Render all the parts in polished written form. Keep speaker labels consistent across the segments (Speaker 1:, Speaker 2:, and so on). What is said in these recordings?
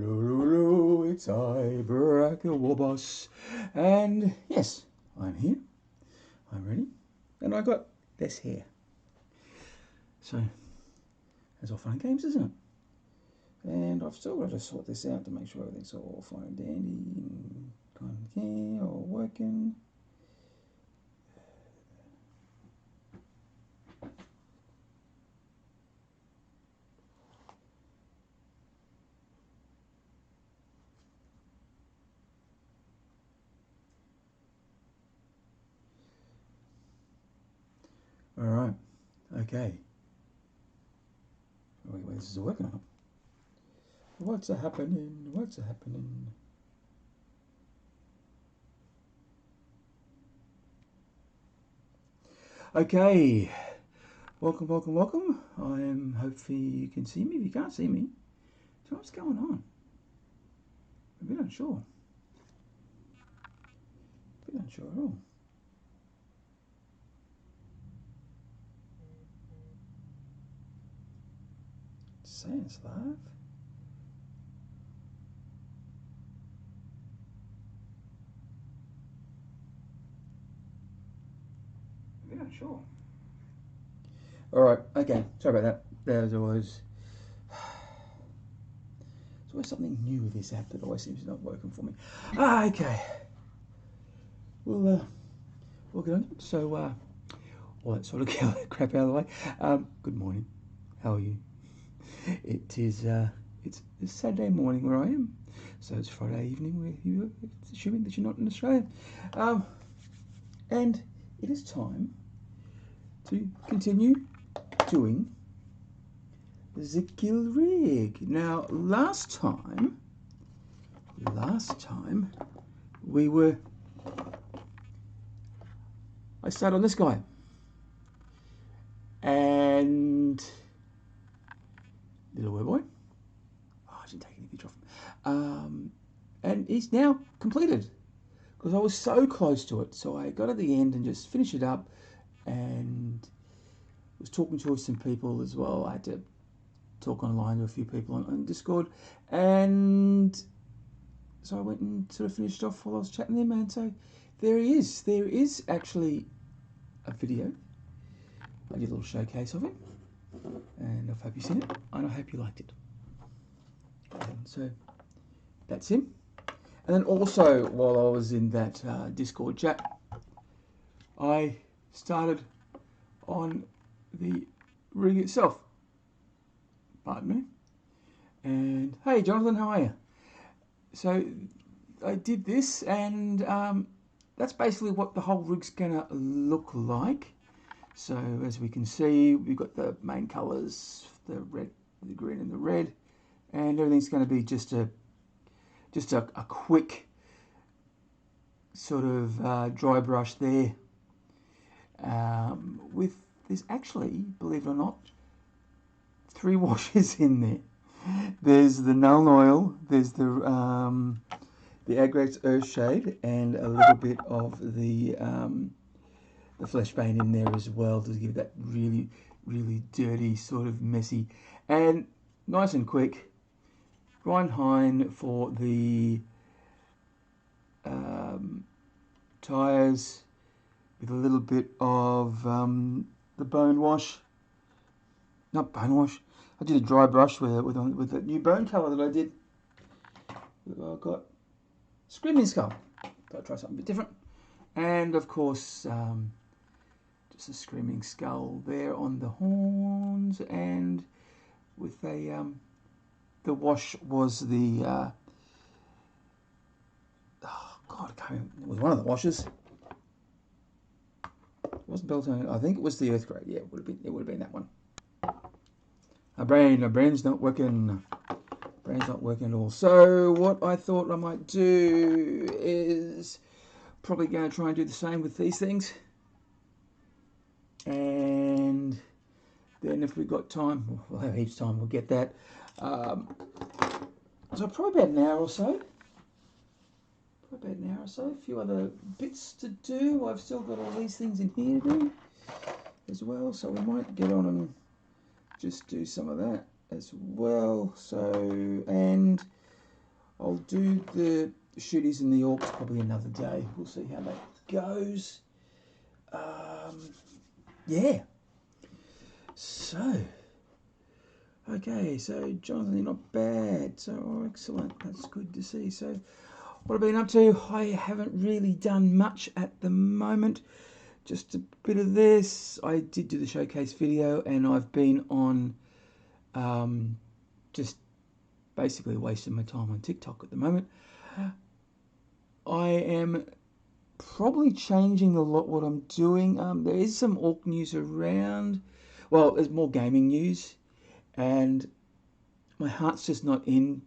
Speaker 1: Hello, it's I, Brak Da Warboss, and yes, I'm here, I'm ready, and I got less hair. So, that's all fun and games, isn't it? And I've still got to sort this out to make sure everything's all fine and dandy and kind of all working. Alright, okay. Wait, this is working on. What's happening? What's happening? Okay, welcome, welcome, welcome. Hopefully you can see me. If you can't see me, so what's going on? I'm a bit unsure. A bit unsure at all. Saying it's live. I'm a bit unsure. Alright, okay, sorry about that. There's always something new with this app that always seems to not working for me. Okay. We'll get on it. So all that sort of crap out of the way. Good morning. How are you? It is it's Saturday morning where I am. So it's Friday evening where you are, assuming that you're not in Australia. And it is time to continue doing the kill rig. Now last time I started on this guy and little wee boy. Oh, I didn't take any picture of him. And he's now completed because I was so close to it. So I got at the end and just finished it up and was talking to some people as well. I had to talk online to a few people on Discord, and so I went and sort of finished off while I was chatting to them. And so there he is. There is actually a video. I did a little showcase of it, and I hope you've seen it, and I hope you liked it. And so that's him. And then also, while I was in that Discord chat, I started on the rig itself. Pardon me. And hey, Jonathan, how are you? So I did this, and that's basically what the whole rig's gonna look like. So as we can see, we've got the main colours, the red, the green, and the red, and everything's going to be just a quick sort of dry brush there. With there's actually, believe it or not, 3 washes in there. There's the Null Oil, there's the Agrax Earthshade, and a little bit of the flesh paint in there as well to give that really, really dirty, sort of messy, and nice and quick. Grindhine for the tyres with a little bit of the bone wash. Not bone wash. I did a dry brush with the new bone colour that I did. I've got Screaming Skull. Got to try something a bit different. And of course, just a Screaming Skull there on the horns, and with a the wash was the oh god, it was one of the washes. It wasn't Beltane. I think it was the Earth Grade. Yeah, it would have been that one. My brain's not working. Brain's not working at all. So what I thought I might do is probably going to try and do the same with these things. And then if we've got time, we'll have heaps of time, we'll get that. So probably about an hour or so. A few other bits to do. I've still got all these things in here to do as well. So we might get on and just do some of that as well. So, and I'll do the shooties and the orcs probably another day. We'll see how that goes. Yeah. So, okay, so Jonathan, you're not bad. So, excellent. That's good to see. So, what I've been up to, I haven't really done much at the moment. Just a bit of this. I did do the showcase video, and I've been on just basically wasting my time on TikTok at the moment. I am probably changing a lot what I'm doing. There is some Ork news around. Well, there's more gaming news, and my heart's just not in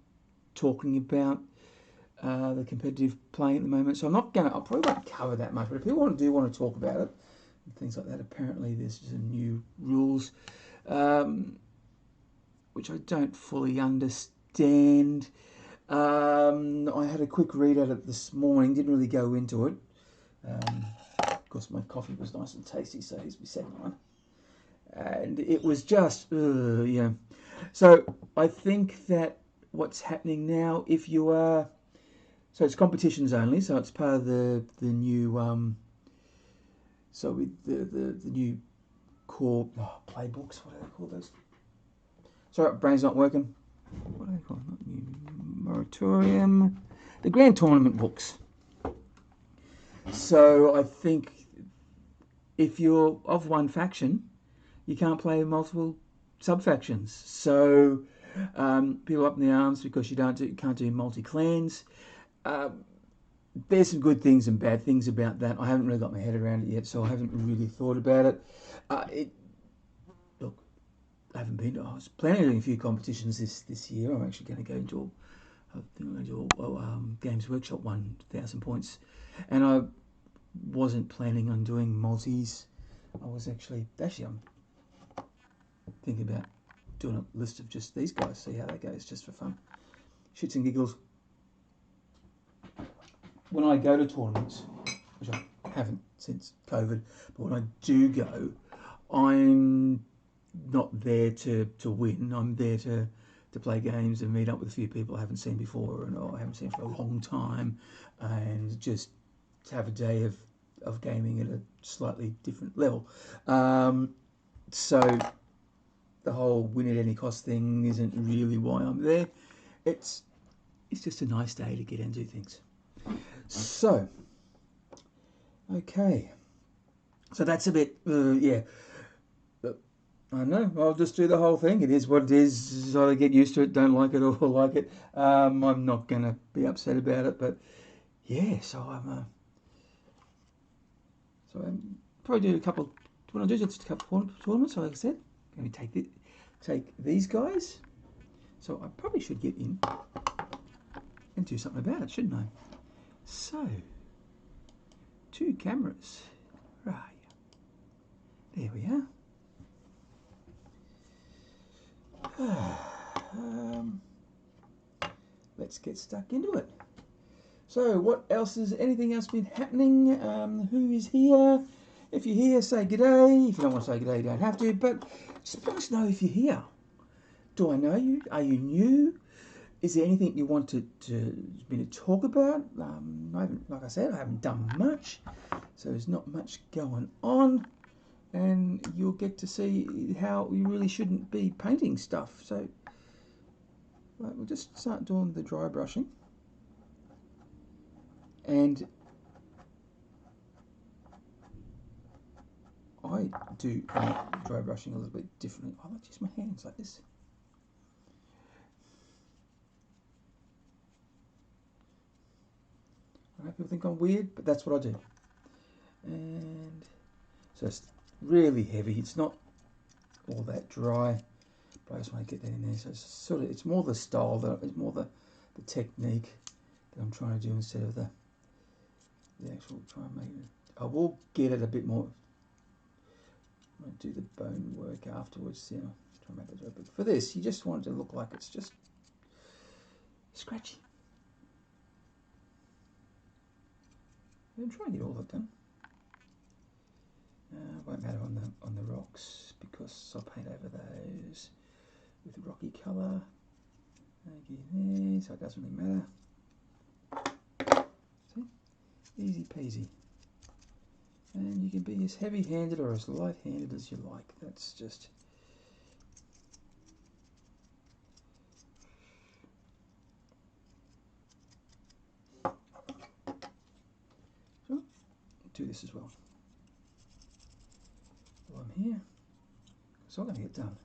Speaker 1: talking about the competitive playing at the moment. So I'm not gonna. I probably won't cover that much. But if people want to talk about it and things like that, apparently there's some new rules, which I don't fully understand. I had a quick read at it this morning. Didn't really go into it. Of course, my coffee was nice and tasty, so here's my second one. And it was just, yeah. So I think that what's happening now, if you are, so it's competitions only, so it's part of the new, so with the new core playbooks. What do they call those? Sorry, brain's not working. What do they call it? Not new moratorium. The grand tournament books. So I think if you're of one faction, you can't play multiple sub-factions. So people up in the arms because you can't do multi-clans. There's some good things and bad things about that. I haven't really got my head around it yet, so I haven't really thought about it. Look, I haven't been. I was planning on doing a few competitions this year. I'm actually going to go into Games Workshop 1,000 points, and I wasn't planning on doing multis. I was actually I'm thinking about doing a list of just these guys, see how that goes, just for fun, shits and giggles. When I go to tournaments, which I haven't since COVID, but when I do go, I'm not there to win. I'm there to play games and meet up with a few people I haven't seen before and I haven't seen for a long time, and just have a day of gaming at a slightly different level. So the whole win at any cost thing isn't really why I'm there. It's just a nice day to get and do things. So, okay. So that's a bit, yeah. I don't know. I'll just do the whole thing. It is what it is. Either get used to it, don't like it, or like it. I'm not going to be upset about it. But yeah, so I'm probably do a couple. What I do just a couple of tournaments. Like I said, going to take these guys. So I probably should get in and do something about it, shouldn't I? So 2 cameras. Right. There we are. Let's get stuck into it. So, what else is anything else been happening? Who is here? If you're here, say g'day. If you don't want to say g'day, you don't have to. But just let us know if you're here. Do I know you? Are you new? Is there anything you want me to talk about? Like I said, I haven't done much, so there's not much going on. And you'll get to see how you really shouldn't be painting stuff. So we'll just start doing the dry brushing. And I do dry brushing a little bit differently. I like to use my hands like this. I know people think I'm weird, but that's what I do. And so it's really heavy. It's not all that dry, but I just want to get that in there. So it's it's more the style, it's more the technique that I'm trying to do instead of the actual try and make it. I will get it a bit more. I'm going to do the bone work afterwards. You know, try and make that. But for this, you just want it to look like it's just scratchy. I'm trying to get all of it done. Won't matter on the rocks because I'll paint over those with rocky colour. Okay, there, so it doesn't really matter. Easy peasy. And you can be as heavy-handed or as light-handed as you like. That's just... So, do this as well. While I'm here, it's all going to get done.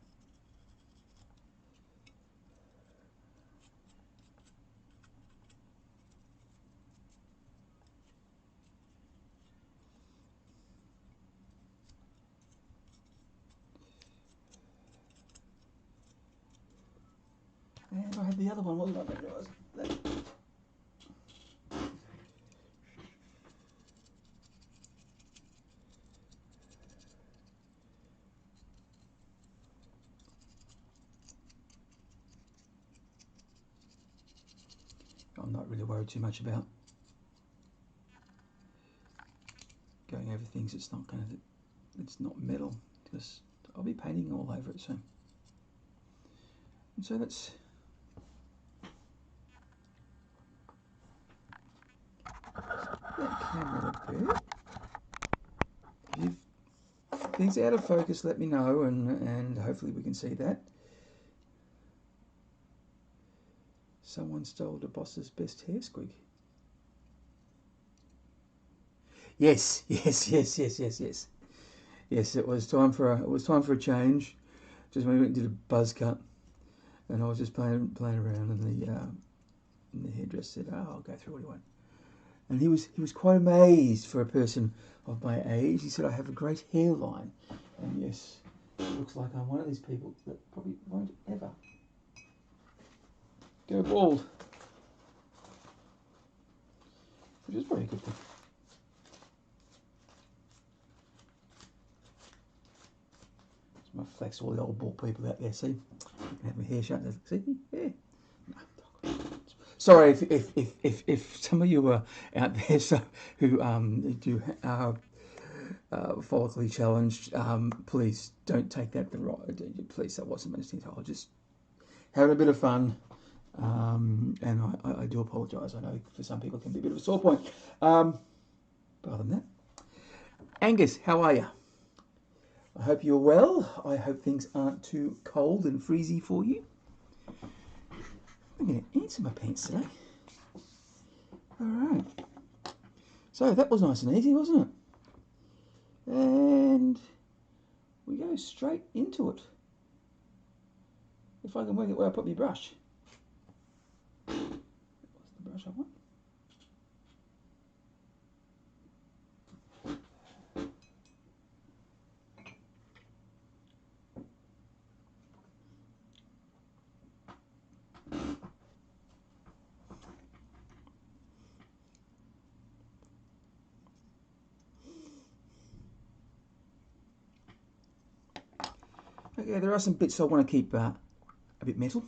Speaker 1: And I had the other one, wasn't I? There was that. I'm not really worried too much about going over things it's not going to, it's not metal, because I'll be painting all over it soon. And so that's that camera up there. If things are out of focus, let me know, and hopefully we can see that. Someone stole the boss's best hair squig. Yes, yes, yes, yes, yes, yes. Yes, it was time for a change. Just when we went and did a buzz cut, and I was just playing around, and the hairdresser said, "Oh, I'll go through what you want." And he was quite amazed for a person of my age. He said, "I have a great hairline," and yes, it looks like I'm one of these people that probably won't ever go bald, which is probably a good thing. My flex all the old bald people out there. See, you can have my hair shut. See me? Yeah. No. Sorry if some of you are out there who do follically challenged. Please don't take that the wrong. Please, that wasn't meant to. I was just having a bit of fun, and I do apologise. I know for some people it can be a bit of a sore point. But other than that, Angus, how are you? I hope you're well. I hope things aren't too cold and freezy for you. I'm going to answer my pants today. Alright. So that was nice and easy, wasn't it? And we go straight into it. If I can work it where I put my brush. What's the brush I want? Okay, there are some bits I want to keep a bit metal.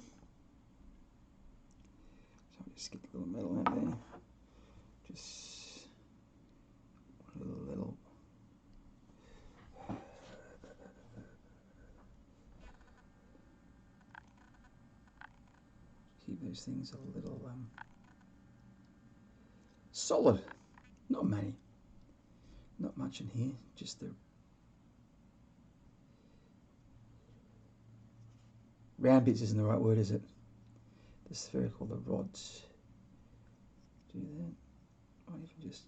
Speaker 1: So I'll just get the little metal out there. Just a little. Keep those things a little solid. Not many. Not much in here. Just the round bits isn't the right word, is it? The spherical, the rods. Do that. Or even just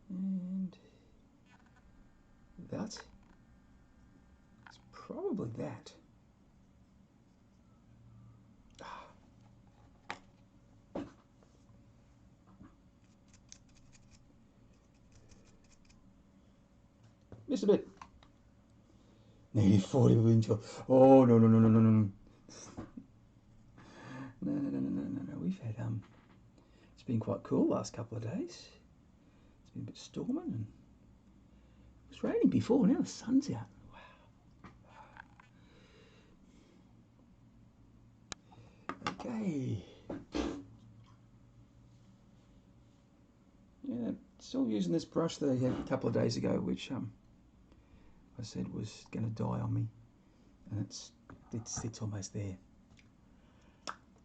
Speaker 1: and that. It's probably that. Missed a bit. Nearly 40 until. Oh no no no no no no. No. We've had it's been quite cool last couple of days. It's been a bit storming and it was raining before. Now the sun's out. Wow. Okay. Yeah, still using this brush that I had a couple of days ago, which I said was going to die on me, and it's almost there.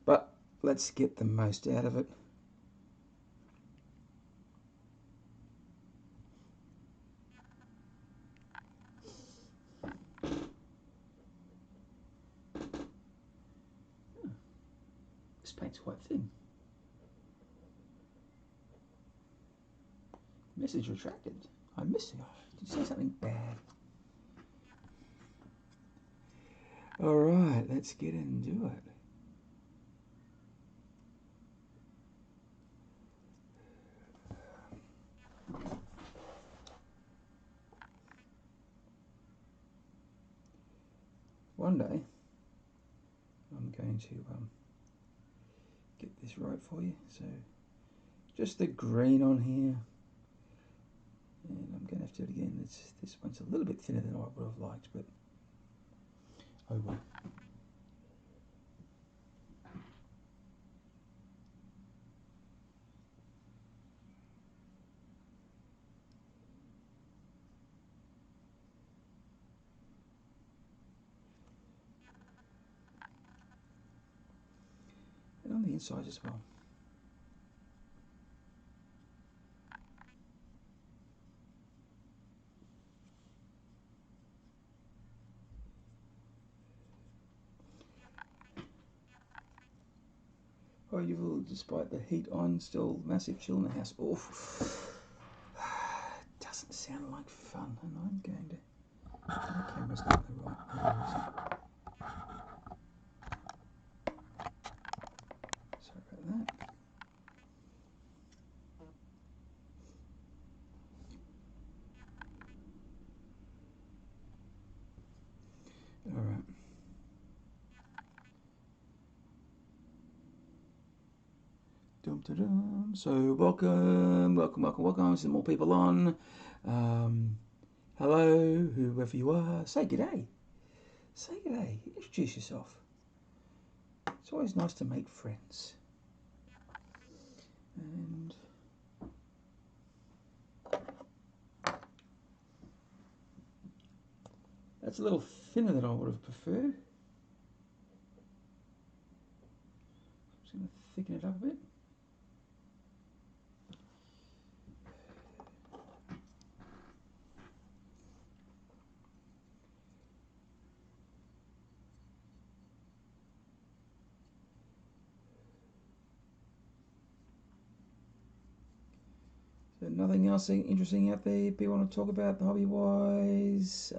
Speaker 1: But let's get the most out of it. This paint's quite thin. Message retracted. I missed it. Did you say something bad? Alright, let's get into it. One day, I'm going to get this right for you. So, just the green on here. And I'm going to have to do it again. This one's a little bit thinner than I would have liked, but oh well. And on the inside as well. Oh, you will, despite the heat on, still massive chill in the house. Oof. Doesn't sound like fun, and I'm going to. The camera's not in the right area. Sorry about that. All right. Dum, da, dum. So welcome. Some more people on. Hello, whoever you are. Say g'day. Say g'day. Introduce yourself. It's always nice to make friends. And that's a little thinner than I would have preferred. I'm just going to thicken it up a bit. So nothing else interesting out there people want to talk about hobby-wise?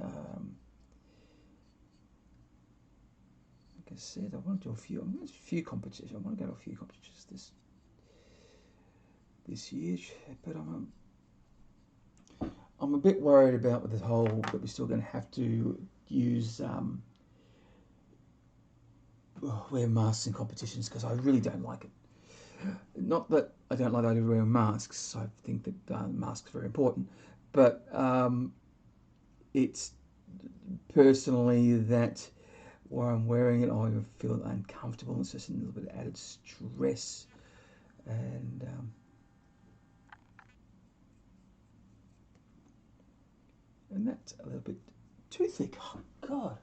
Speaker 1: Like I said, I want to do a few competitions. I want to go to a few competitions this year, but I'm a bit worried about with the whole that we're still going to have to use wear masks in competitions, because I really don't like it. Not that I don't like the idea of wearing masks. I think that masks are very important, but it's personally that while I'm wearing it, I feel uncomfortable. It's just a little bit of added stress, and that's a little bit too thick. Oh God.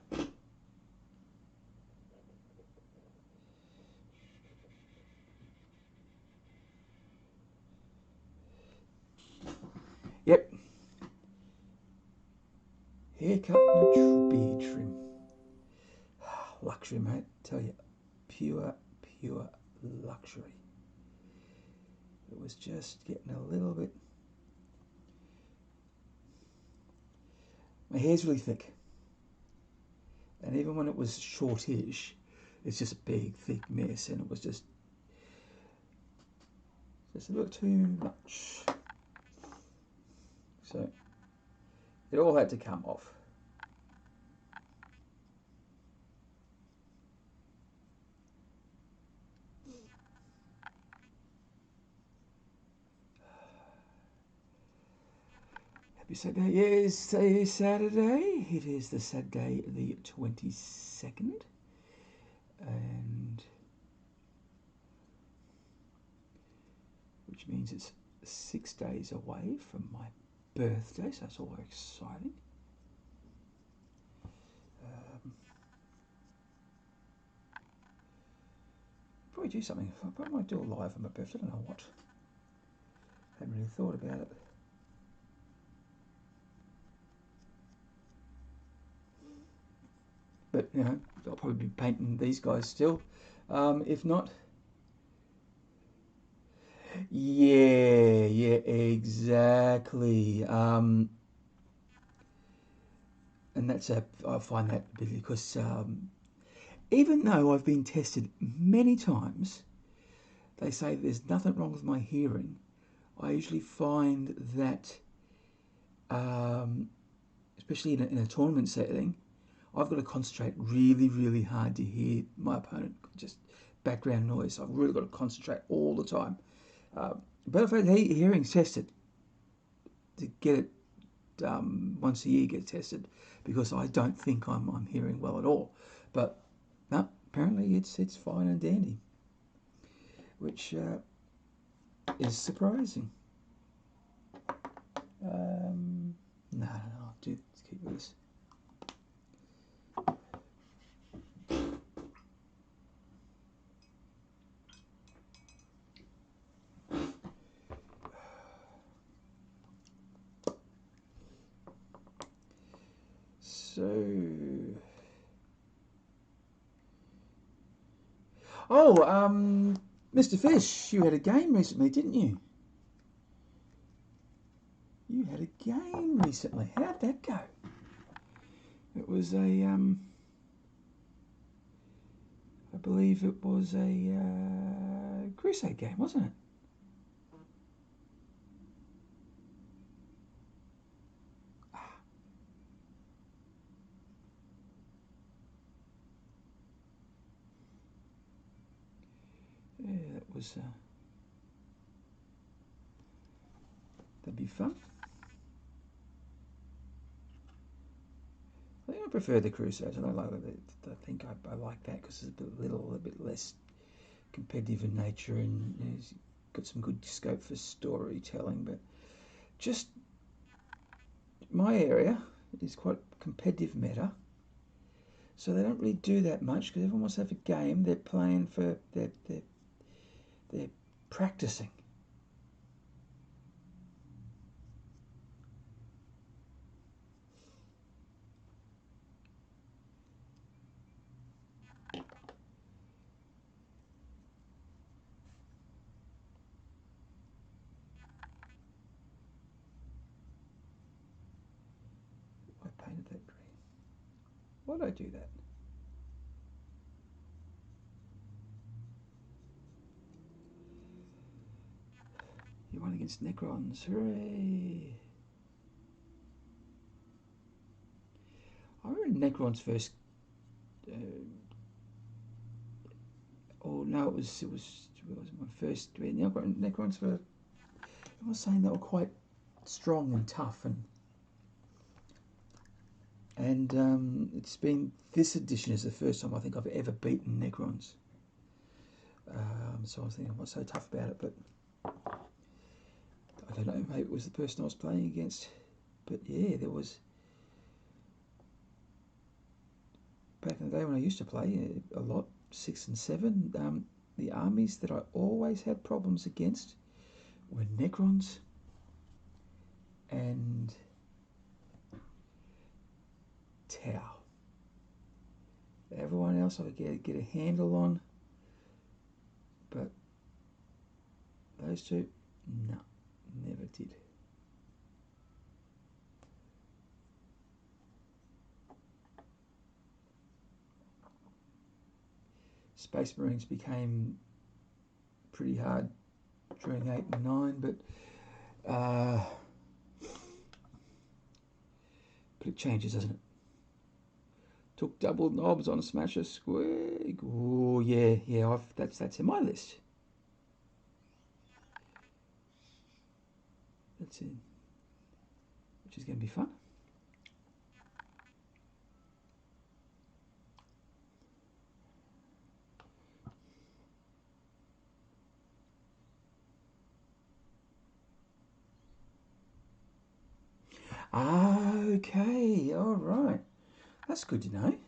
Speaker 1: Yep. Haircut and a beard trim. Luxury, mate. Tell you, pure luxury. It was just getting a little bit. My hair's really thick, and even when it was shortish, it's just a big, thick mess, and it was just a little too much. So it all had to come off. Happy Saturday. Yes, it is Saturday. It is the Saturday the 22nd. And which means it's 6 days away from my birthday, so that's all very exciting. probably do something. I might do a live on my birthday. I don't know what. Haven't really thought about it. But, you know, I'll probably be painting these guys still. If not... Yeah, exactly. And that's I find that because even though I've been tested many times, they say there's nothing wrong with my hearing. I usually find that, especially in a tournament setting, I've got to concentrate really, really hard to hear my opponent. Just background noise. I've really got to concentrate all the time. But if I had hearing tested, to get it once a year, get tested, because I don't think I'm hearing well at all. But no, apparently it's fine and dandy, which is surprising. No, I'll keep with this. So, Mr. Fish, you had a game recently, didn't you? You had a game recently. How'd that go? It was a, I believe it was a Crusade game, wasn't it? Yeah, that was, that'd be fun. I think I prefer the Crusades. I don't like it. I think I like that because it's a bit less competitive in nature, and you know, it's got some good scope for storytelling. But just my area is quite competitive meta, so they don't really do that much because everyone wants to have a game. They're playing for they're practicing. I painted that green. Why did I do that? You won against Necrons. Hooray! I remember Necrons first. Oh no, it was my first. Necrons were. I was saying they were quite strong and tough, and it's been this edition is the first time I think I've ever beaten Necrons. So I was thinking, what's so tough about it? But I don't know. Maybe it was the person I was playing against. But yeah, there was back in the day when I used to play a lot, 6 and 7. The armies that I always had problems against were Necrons and Tau. Everyone else I could get a handle on, but those two, no, never did. Space Marines became pretty hard during 8 and 9, but it changes, doesn't it? Took double knobs on Smasher Squig. Oh yeah, that's in my list. That's in, which is going to be fun. Okay, all right. That's good to know.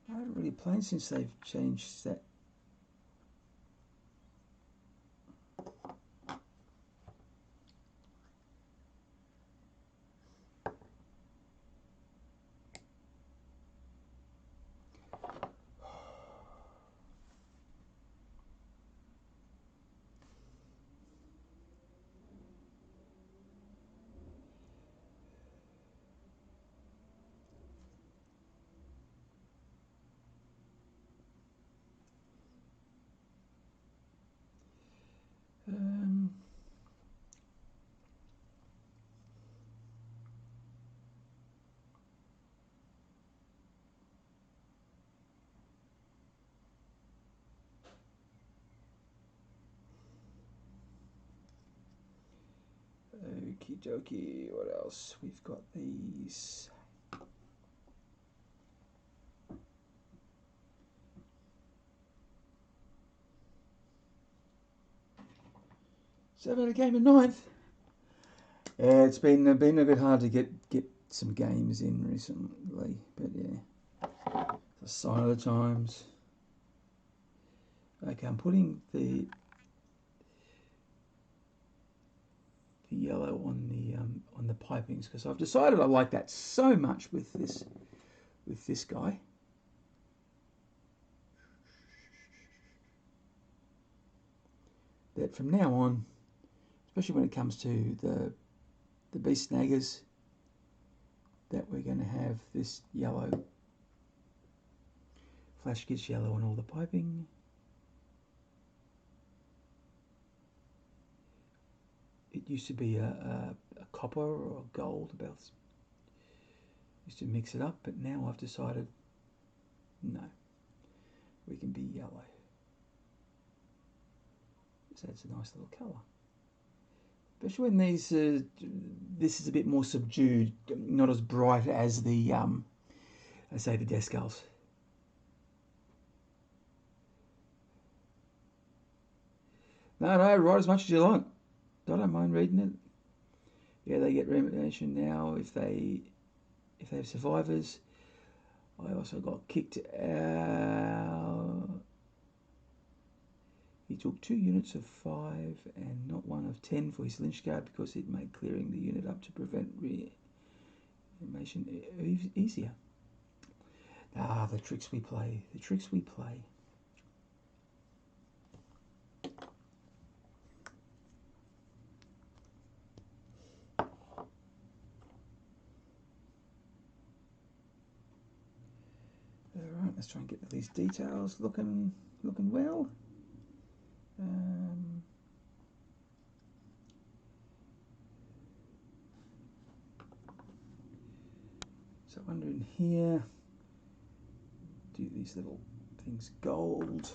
Speaker 1: Right haven't really played since they've changed that. Okie dokie, what else? We've got these. So about a game of ninth. Yeah, it's been a bit hard to get some games in recently, but yeah, it's a sign of the times. Okay, I'm putting the yellow on the pipings because I've decided I like that so much with this guy. That from now on, especially when it comes to the beast snaggers, that we're going to have this yellow. Flash gets yellow on all the piping. It used to be a copper or a gold, about used to mix it up, but now I've decided no, we can be yellow. So that's a nice little colour. Especially when these, this is a bit more subdued, not as bright as the, I say the Def Skulls. No, write as much as you like. I don't mind reading it. Yeah, they get remediation now if they have survivors. I also got kicked out. He took 2 units of 5 and not 1 of 10 for his lynch guard because it made clearing the unit up to prevent reanimation easier. Ah, the tricks we play. The tricks we play. Alright, let's try and get these details looking well. So under in here, do these little things gold.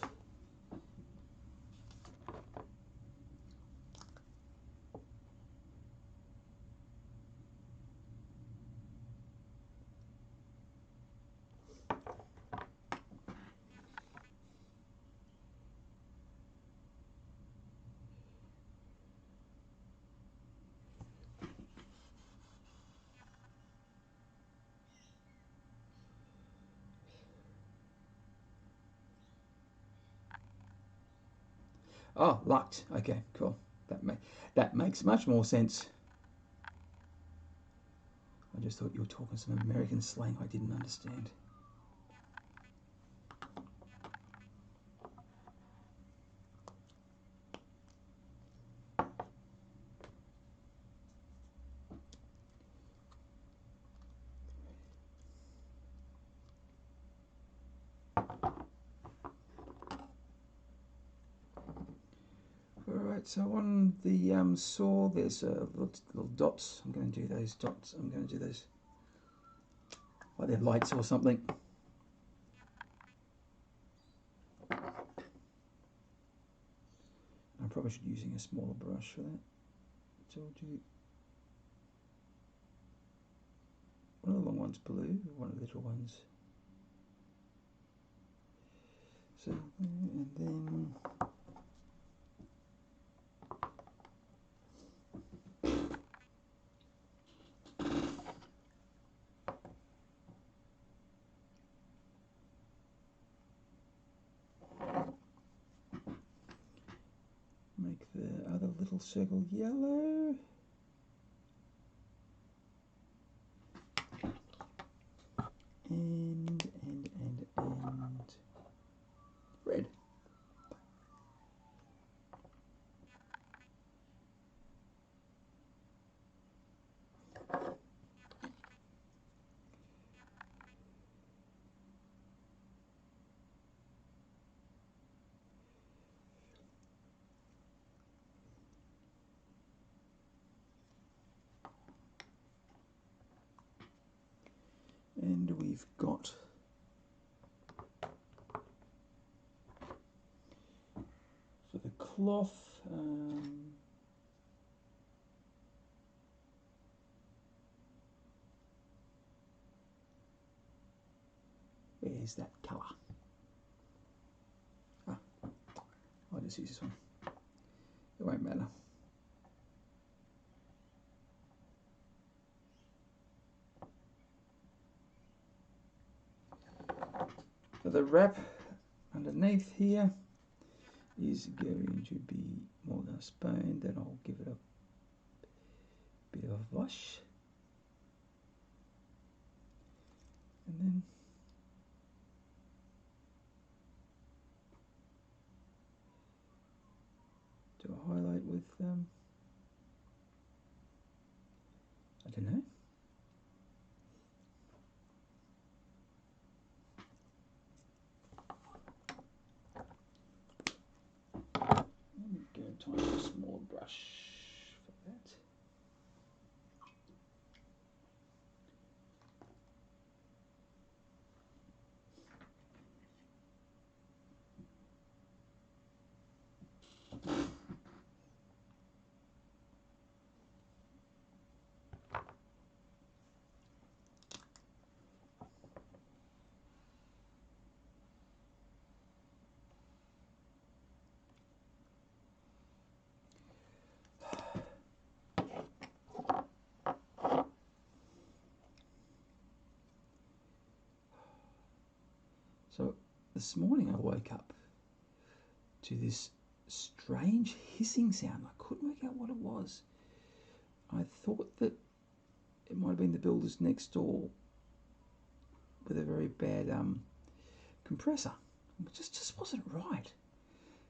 Speaker 1: Oh, lucked. Okay, cool. That makes much more sense. I just thought you were talking some American slang I didn't understand. Alright, so on the saw there's little dots. I'm going to do those dots. I'm going to do those like they're lights or something. I probably should be using a smaller brush for that. So I'll do one of the long ones blue, one of the little ones. So and then little circle yellow. And red. And we've got for the cloth, where's that colour? Ah, I'll just use this one. It won't matter. So the wrap underneath here is going to be more than a spoon, then I'll give it a bit of a wash. And then do a highlight with, I don't know. Let me go time for a small brush for that. So this morning I woke up to this strange hissing sound. I couldn't work out what it was. I thought that it might have been the builders next door with a very bad compressor. It just wasn't right.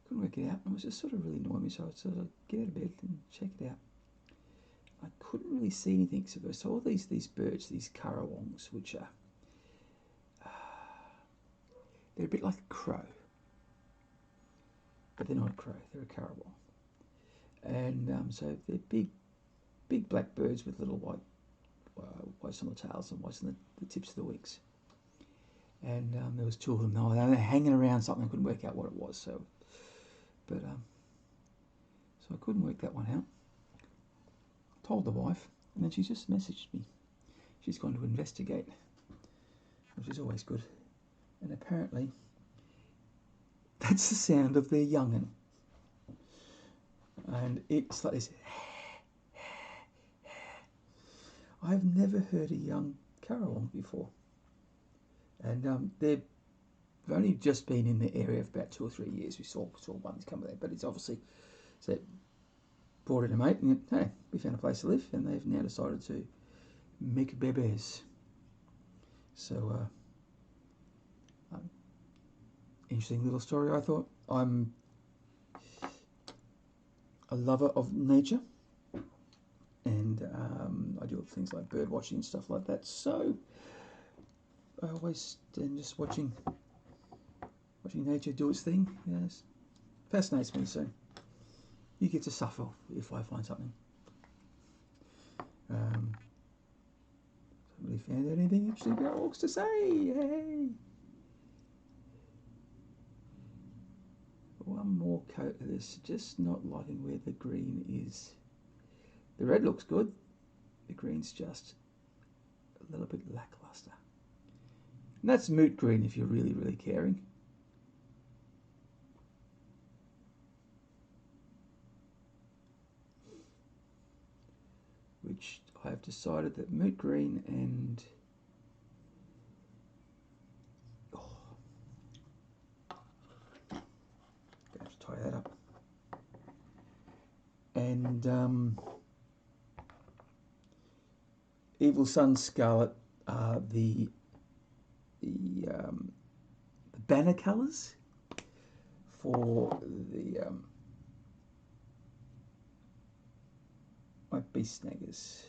Speaker 1: Couldn't work it out. It was just sort of really annoying me, so I sort of get out of bed and check it out. I couldn't really see anything, so I saw these birds, these currawongs, which are they're a bit like a crow, but they're not a crow. They're a currawong, and so they're big black birds with little whites on the tails and whites on the tips of the wings. And there was two of them. They were hanging around something. I couldn't work out what it was. So I couldn't work that one out. Told the wife, and then she just messaged me. She's gone to investigate, which is always good. And apparently, that's the sound of their young'un. And it's like this. I've never heard a young currawong before. And they've only just been in the area of about 2 or 3 years. We saw ones come there, but it's obviously so brought in a mate, and hey, we found a place to live, and they've now decided to make babies. So, interesting little story. I thought. I'm a lover of nature, and I do things like bird watching and stuff like that. So I always stand just watching nature do its thing. Yes, fascinates me. So you get to suffer if I find something. Haven't really found anything interesting about orcs to say. Yay! One more coat of this. Just not liking where the green is. The red looks good. The green's just a little bit lackluster. And that's moot green if you're really, really caring. Which I have decided that moot green and gonna have to tie that up. and Evil Sun Scarlet are the banner colours for the my beast snaggers.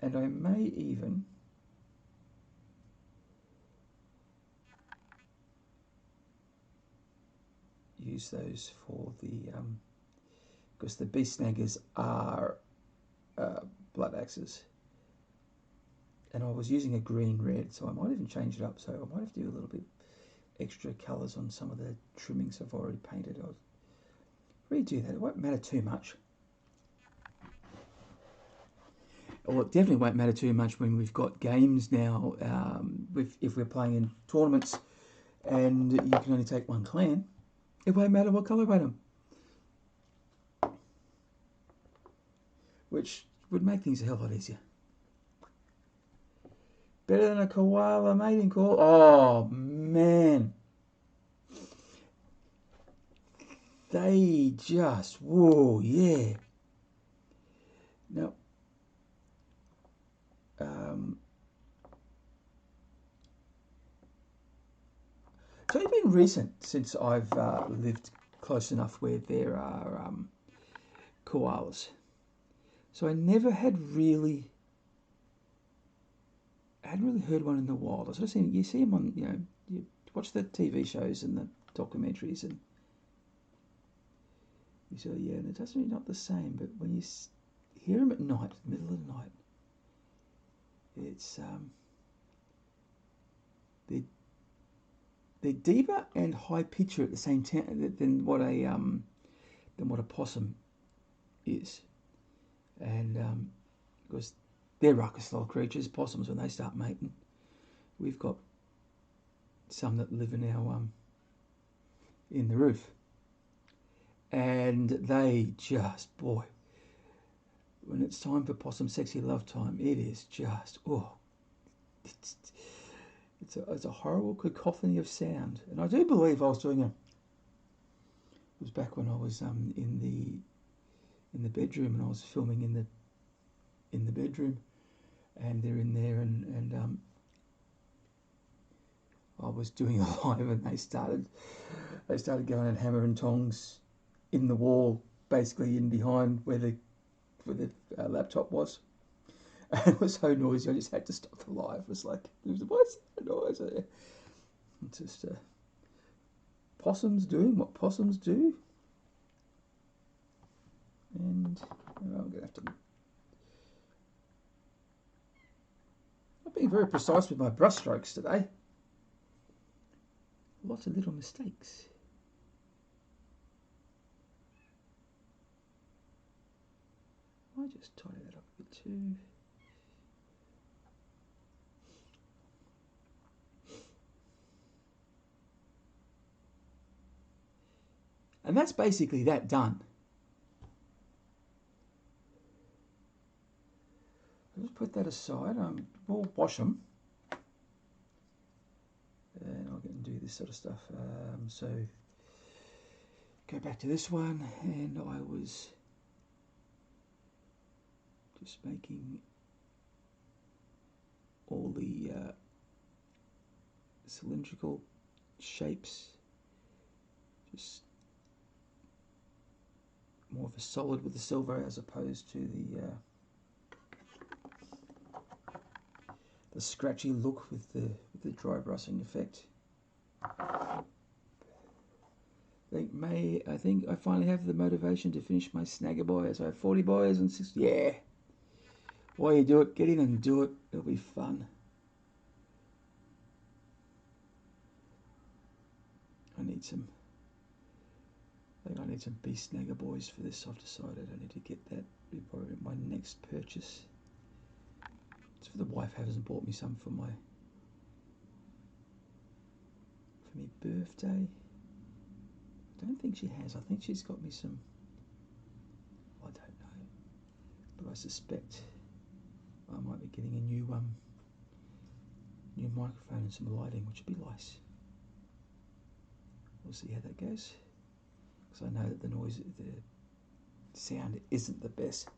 Speaker 1: And I may even use those for the because the beast snaggers are blood axes, and I was using a green red, so I might even change it up. So I might have to do a little bit extra colours on some of the trimmings I've already painted. I'll redo that. It won't matter too much. Well, it definitely won't matter too much when we've got games now. If we're playing in tournaments and you can only take one clan, it won't matter what colour I paint them, which would make things a hell of a lot easier. Better than a koala mating call. Oh man, they just whoa yeah. Now. It's only been recent since I've lived close enough where there are koalas. So I never had really, I hadn't really heard one in the wild. I sort of seen, you see them on, you watch the TV shows and the documentaries, and you say, yeah, and it's actually not the same. But when you hear them at night, middle of the night, it's they're deeper and high pitcher at the same time than what a possum is, and because they're ruckus style creatures. Possums, when they start mating, we've got some that live in our in the roof, and they just, boy, when it's time for possum sexy love time, it is just it's a horrible cacophony of sound. And I do believe I was doing it was back when I was in the bedroom, and I was filming in the bedroom, and they're in there, and I was doing a live, and they started going at hammer and tongs in the wall, basically in behind where the laptop was. And it was so noisy, I just had to stop the live. It was like, what's that noise? It's just possums doing what possums do. And I'm going to have to... I've been very precise with my brush strokes today. Lots of little mistakes. I just tidy that up a bit too. And that's basically that done. I'll just put that aside. We'll wash them. And I'll get and do this sort of stuff. So go back to this one, and I was just making all the cylindrical shapes, just more of a solid with the silver as opposed to the scratchy look with the dry brushing effect. I think I finally have the motivation to finish my snagger boys. I have 40 boys and 60. Yeah. Why you do it? Get in and do it. It'll be fun. I need some beast snagger boys for this. I've decided I need to get that. It'll be probably my next purchase. It's for the wife hasn't bought me some for my birthday. I don't think she has. I think she's got me some. I don't know, but I suspect I might be getting a new new microphone and some lighting, which would be nice. We'll see how that goes, because I know that the sound isn't the best.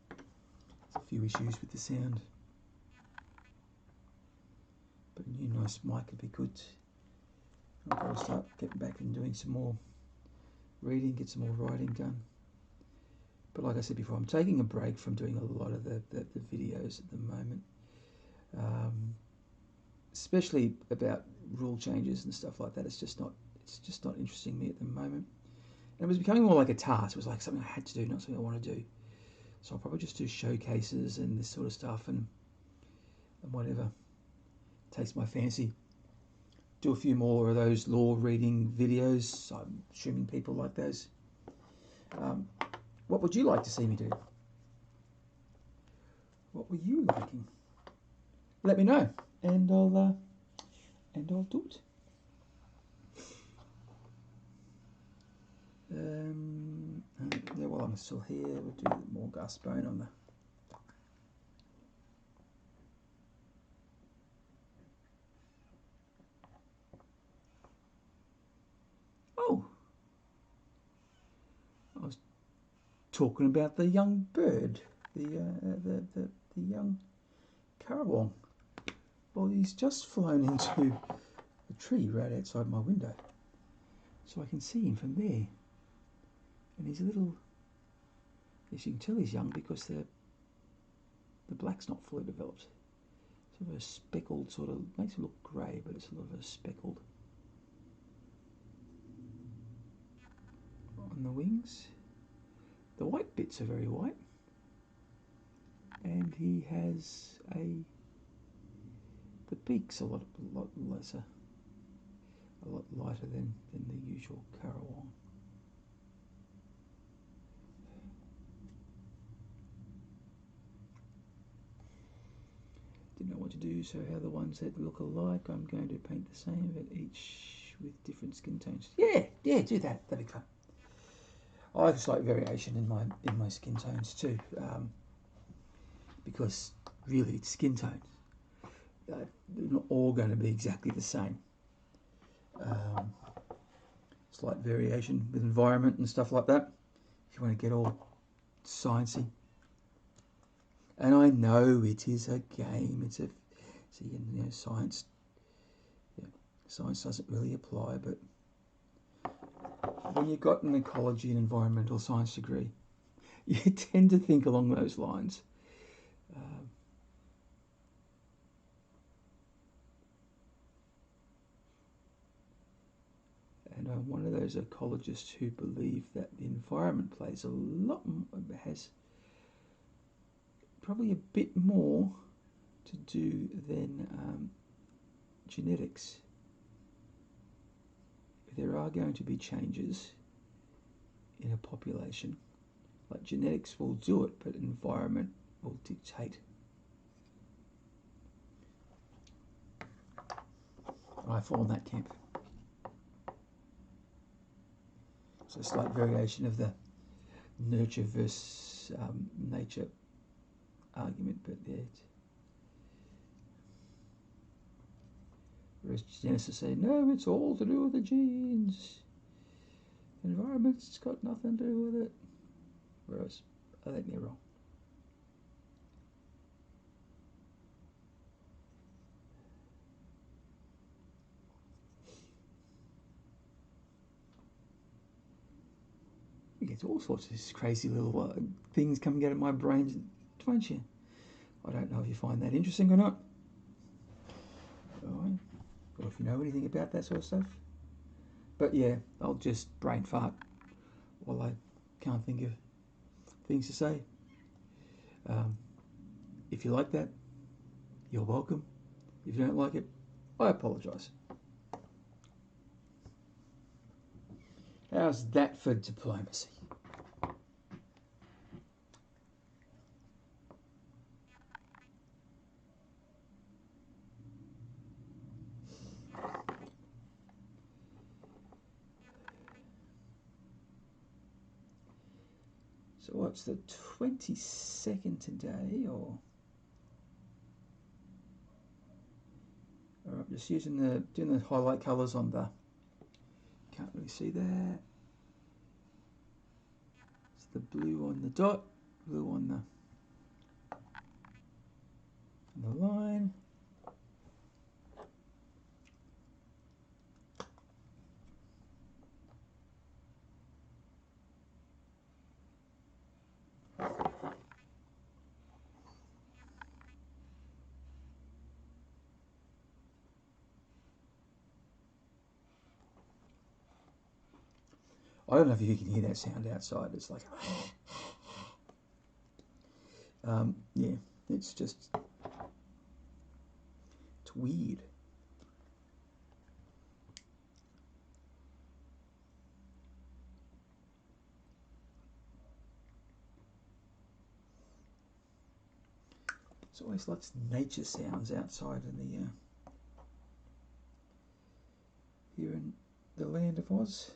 Speaker 1: There's a few issues with the sound, but a new nice mic would be good. I'll probably start getting back and doing some more reading, get some more writing done. But like I said before, I'm taking a break from doing a lot of the videos at the moment, especially about rule changes and stuff like that. It's just not interesting me at the moment. And it was becoming more like a task. It was like something I had to do, not something I want to do. So I'll probably just do showcases and this sort of stuff and whatever takes my fancy. Do a few more of those law reading videos. I'm assuming people like those. What would you like to see me do? What were you liking? Let me know, and I'll do it. Yeah, while I'm still here, we'll do more gas bone on the. Oh, I was talking about the young bird, the young currawong. Well, he's just flown into a tree right outside my window, so I can see him from there. And he's a little, as you can tell, he's young because the black's not fully developed. Sort of a speckled, sort of makes it look grey, but it's a lot of a speckled on the wings. The white bits are very white, and he has the beak's a lot lesser, a lot lighter than the usual currawong. Didn't know what to do, so how the ones that look alike, I'm going to paint the same, but each with different skin tones. Yeah, do that. That'd be fun. I like a slight variation in my skin tones too, because really it's skin tones. They're not all going to be exactly the same. Slight variation with environment and stuff like that. If you want to get all sciencey. And I know it is a game. It's science. Yeah, science doesn't really apply, but when you've got an ecology and environmental science degree, you tend to think along those lines. And I'm one of those ecologists who believe that the environment plays a lot, has probably a bit more to do than genetics. If there are going to be changes in a population, like genetics will do it, but environment will dictate. I fall in that camp. So a slight variation of the nurture versus nature argument, but yeah. Whereas geneticists say, no, it's all to do with the genes. Environment's got nothing to do with it. Whereas I think they're wrong. You get all sorts of crazy little things coming out of my brain, don't you? I don't know if you find that interesting or not. All right. Or if you know anything about that sort of stuff. But yeah, I'll just brain fart while I can't think of things to say. If you like that, you're welcome. If you don't like it, I apologise. How's that for diplomacy? So what's the 22nd today, or just using doing the highlight colours on the. Can't really see there. It's the blue on the dot, blue on the line. I don't know if you can hear that sound outside. It's like, yeah, it's just, it's weird. There's always lots of nature sounds outside in the here in the land of Oz.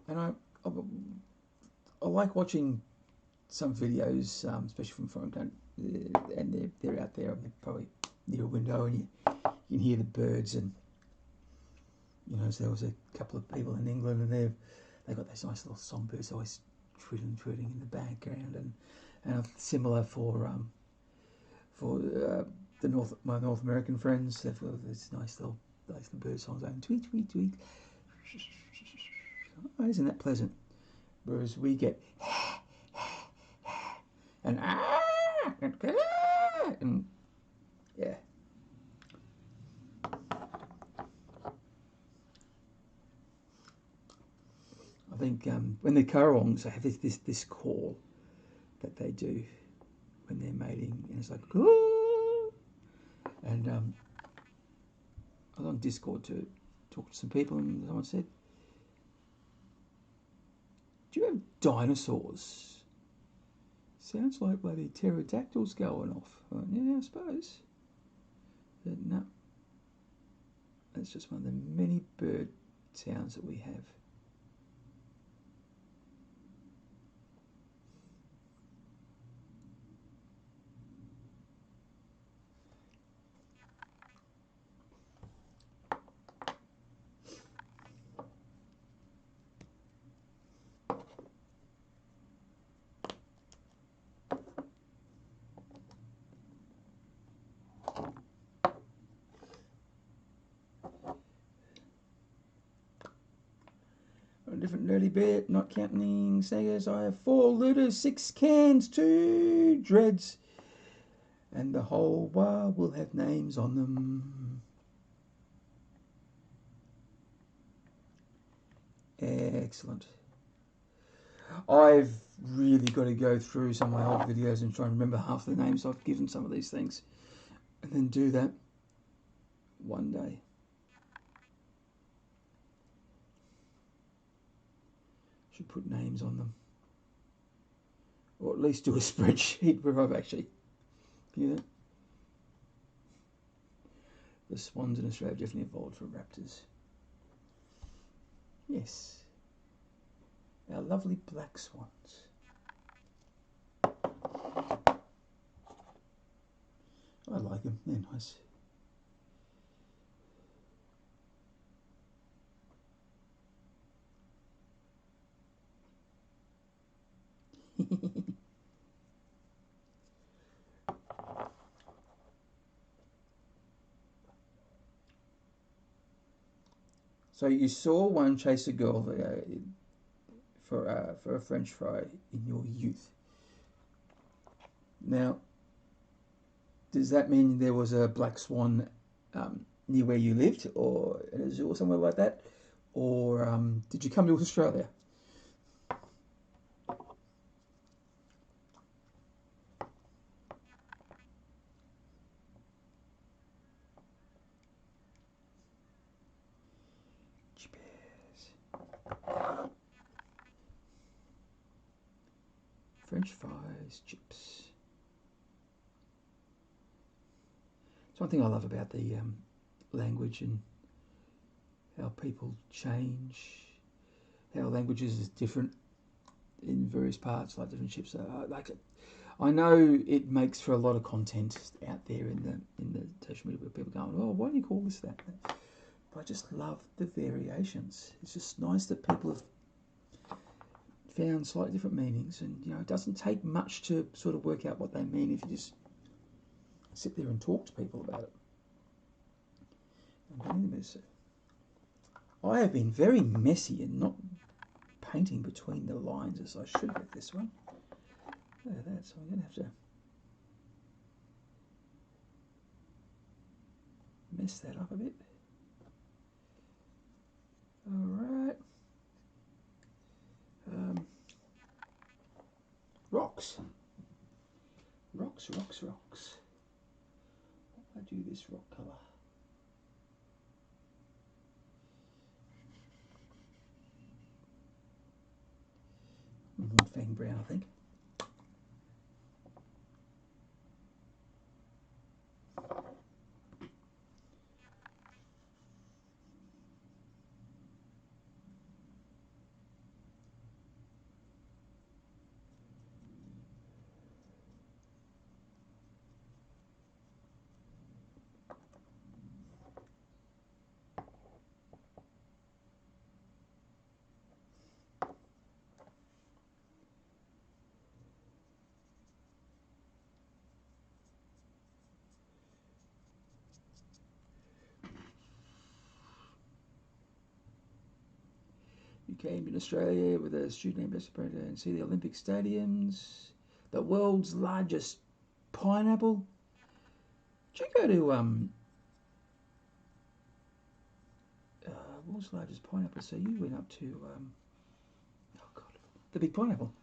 Speaker 1: And I like watching some videos, especially from foreign countries, and they're out there, and they're probably near a window, and you can hear the birds. And you know, so there was a couple of people in England, and they got those nice little songbirds always twittering in the background, and similar for my North American friends. They've got this nice little bird songs going tweet tweet tweet. Oh, isn't that pleasant? Whereas we get and yeah. I think when the Karawongs have this call that they do when they're mating, and it's like, ooh! And I was on Discord to talk to some people, and someone said, "Do you have dinosaurs?" Sounds like bloody pterodactyls going off. I went, yeah, I suppose. But no, that's just one of the many bird sounds that we have. A different nerdy bit, not counting Segas. I have 4 looters, 6 cans, 2 dreads, and the whole world will have names on them. Excellent. I've really got to go through some of my old videos and try and remember half the names I've given some of these things, and then do that one day. Should put names on them, or at least do a spreadsheet where I've actually, you know, the swans in Australia have definitely evolved from raptors. Yes, our lovely black swans. I like them, they're nice. So you saw one chase a girl for a French fry in your youth. Now, does that mean there was a black swan near where you lived, or in a zoo or somewhere like that, or did you come to Australia? French fries, chips. It's one thing I love about the language and how people change, how languages is different in various parts, like different chips. I know it makes for a lot of content out there in the social media where people going, oh, why do you call this that? But I just love the variations. It's just nice that people have found slightly different meanings, and it doesn't take much to sort of work out what they mean if you just sit there and talk to people about it. I have been very messy and not painting between the lines as I should with this one. Look at that, so I'm going to have to mess that up a bit. Alright. Rocks. Rocks. What will I do this rock colour? Fang brown, I think. You came to Australia with a student ambassador and see the Olympic stadiums, the world's largest pineapple. Did you go to world's largest pineapple? So you went up to oh god, the big pineapple.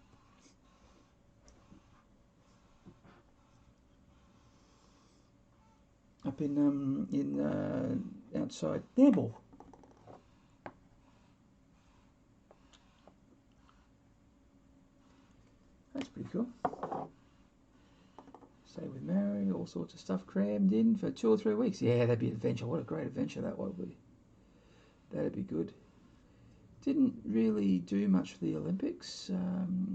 Speaker 1: Up in outside Nambour. That's pretty cool. Stay with Mary, all sorts of stuff crammed in for 2 or 3 weeks. Yeah, that'd be an adventure. What a great adventure that would be. That'd be good. Didn't really do much for the Olympics.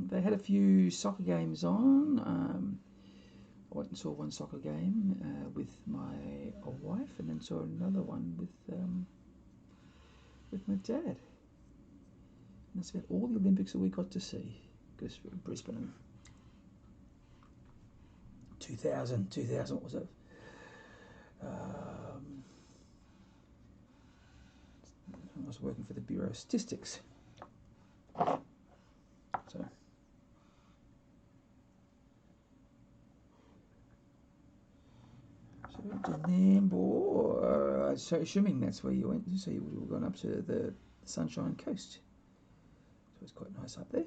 Speaker 1: They had a few soccer games on. I went and saw one soccer game with my wife, and then saw another one with my dad. And that's about all the Olympics that we got to see. Because Brisbane, 2000, what was it? I was working for the Bureau of Statistics. So to Nambour, so assuming that's where you went, so you would have gone up to the Sunshine Coast. So it's quite nice up there.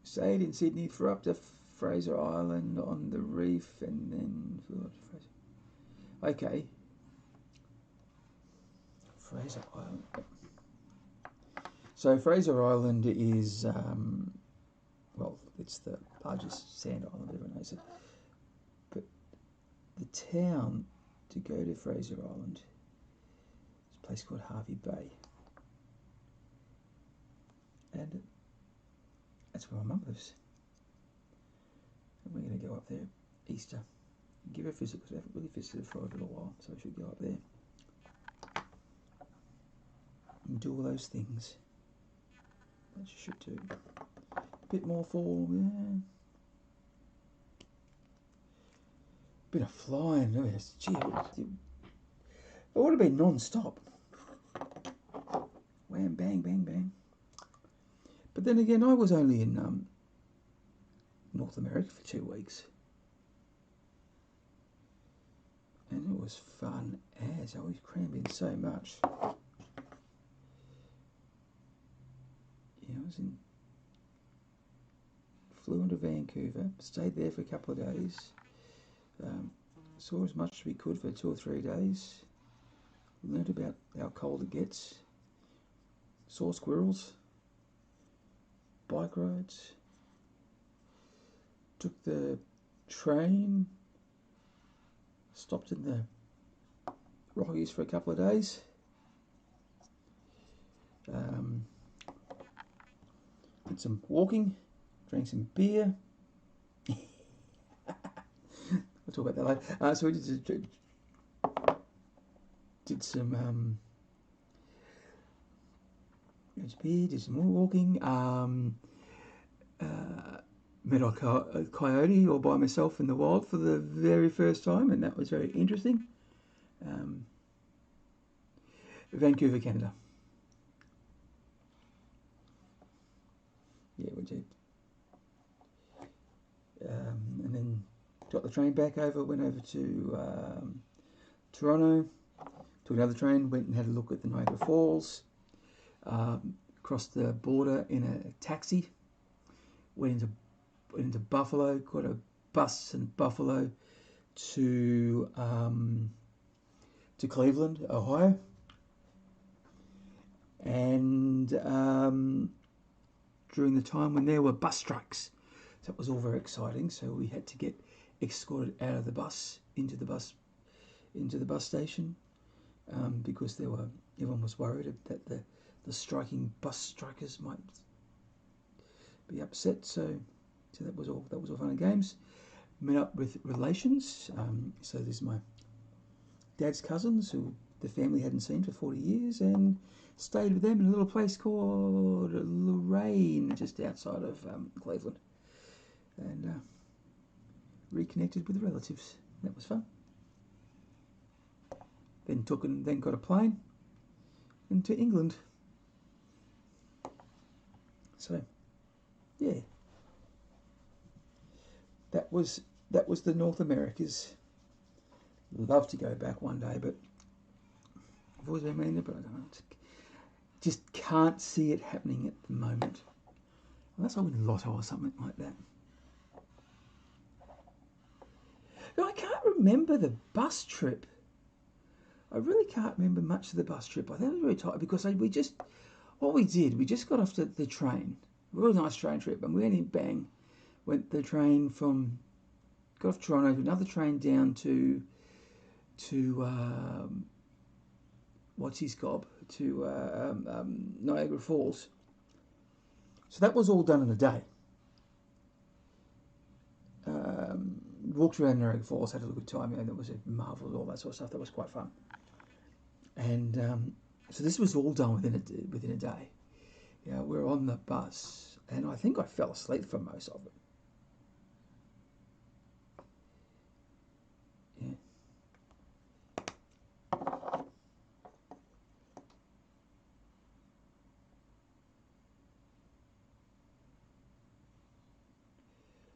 Speaker 1: Stayed in Sydney for up to Fraser Island on the reef, and then flew up to Fraser. Okay. Fraser Island. So Fraser Island is, well, it's the largest sand island, everyone knows it. But the town to go to Fraser Island is a place called Hervey Bay. And that's where my mum lives. And we're going to go up there Easter and give her a visit, because we haven't really visited for a little while, so we should go up there and do all those things that you should do. A bit more form, yeah. Bit of flying, oh yes. Gee, it would have been non-stop. Wham, bang, bang, bang. But then again, I was only in North America for 2 weeks. And it was fun as I was crammed in so much. Yeah, flew into Vancouver, stayed there for a couple of days, saw as much as we could for 2 or 3 days, learnt about how cold it gets, saw squirrels, bike rides, took the train, stopped in the Rockies for a couple of days. Did some walking, drank some beer. We'll talk about that later. So we did some beer, did some more walking. Met a coyote all by myself in the wild for the very first time, and that was very interesting. Vancouver, Canada. Yeah, we did. And then got the train back over, went over to Toronto, took another train, went and had a look at the Niagara Falls, crossed the border in a taxi, went into Buffalo, got a bus in Buffalo to Cleveland, Ohio, and during the time when there were bus strikes, so it was all very exciting. So we had to get escorted out of the bus into the bus station because everyone was worried that the striking bus strikers might be upset. So that was all fun and games. Met up with relations. So there's my dad's cousins who the family hadn't seen for 40 years, and stayed with them in a little place called Lorraine, just outside of Cleveland, and reconnected with relatives. That was fun. Then got a plane into England. So, yeah, that was the North Americas. Love to go back one day, but I've always been meaning, but I don't know. Just can't see it happening at the moment, unless I win Lotto or something like that. No, I can't remember the bus trip. I really can't remember much of the bus trip. I think I was very tired because we just got off the train. Really nice train trip, and we went the train got off Toronto, another train down to Niagara Falls. So that was all done in a day. Walked around Niagara Falls, had a good time, and it was a marvel, all that sort of stuff. That was quite fun. And so this was all done within a day. Yeah, we were on the bus, and I think I fell asleep for most of it. Yeah.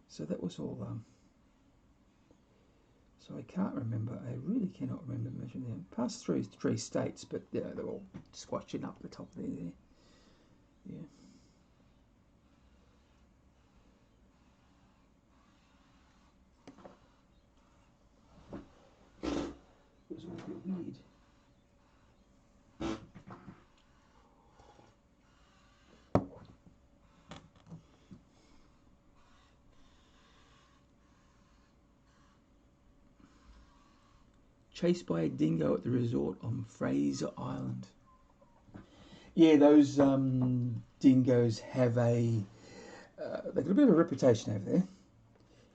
Speaker 1: So that was all. So I can't remember. I really cannot remember much of them. Passed through 3 states, but they're all squashing up the top there. Yeah. It was all a bit weird. Chased by a dingo at the resort on Fraser Island. Yeah, those dingoes have they've got a bit of a reputation over there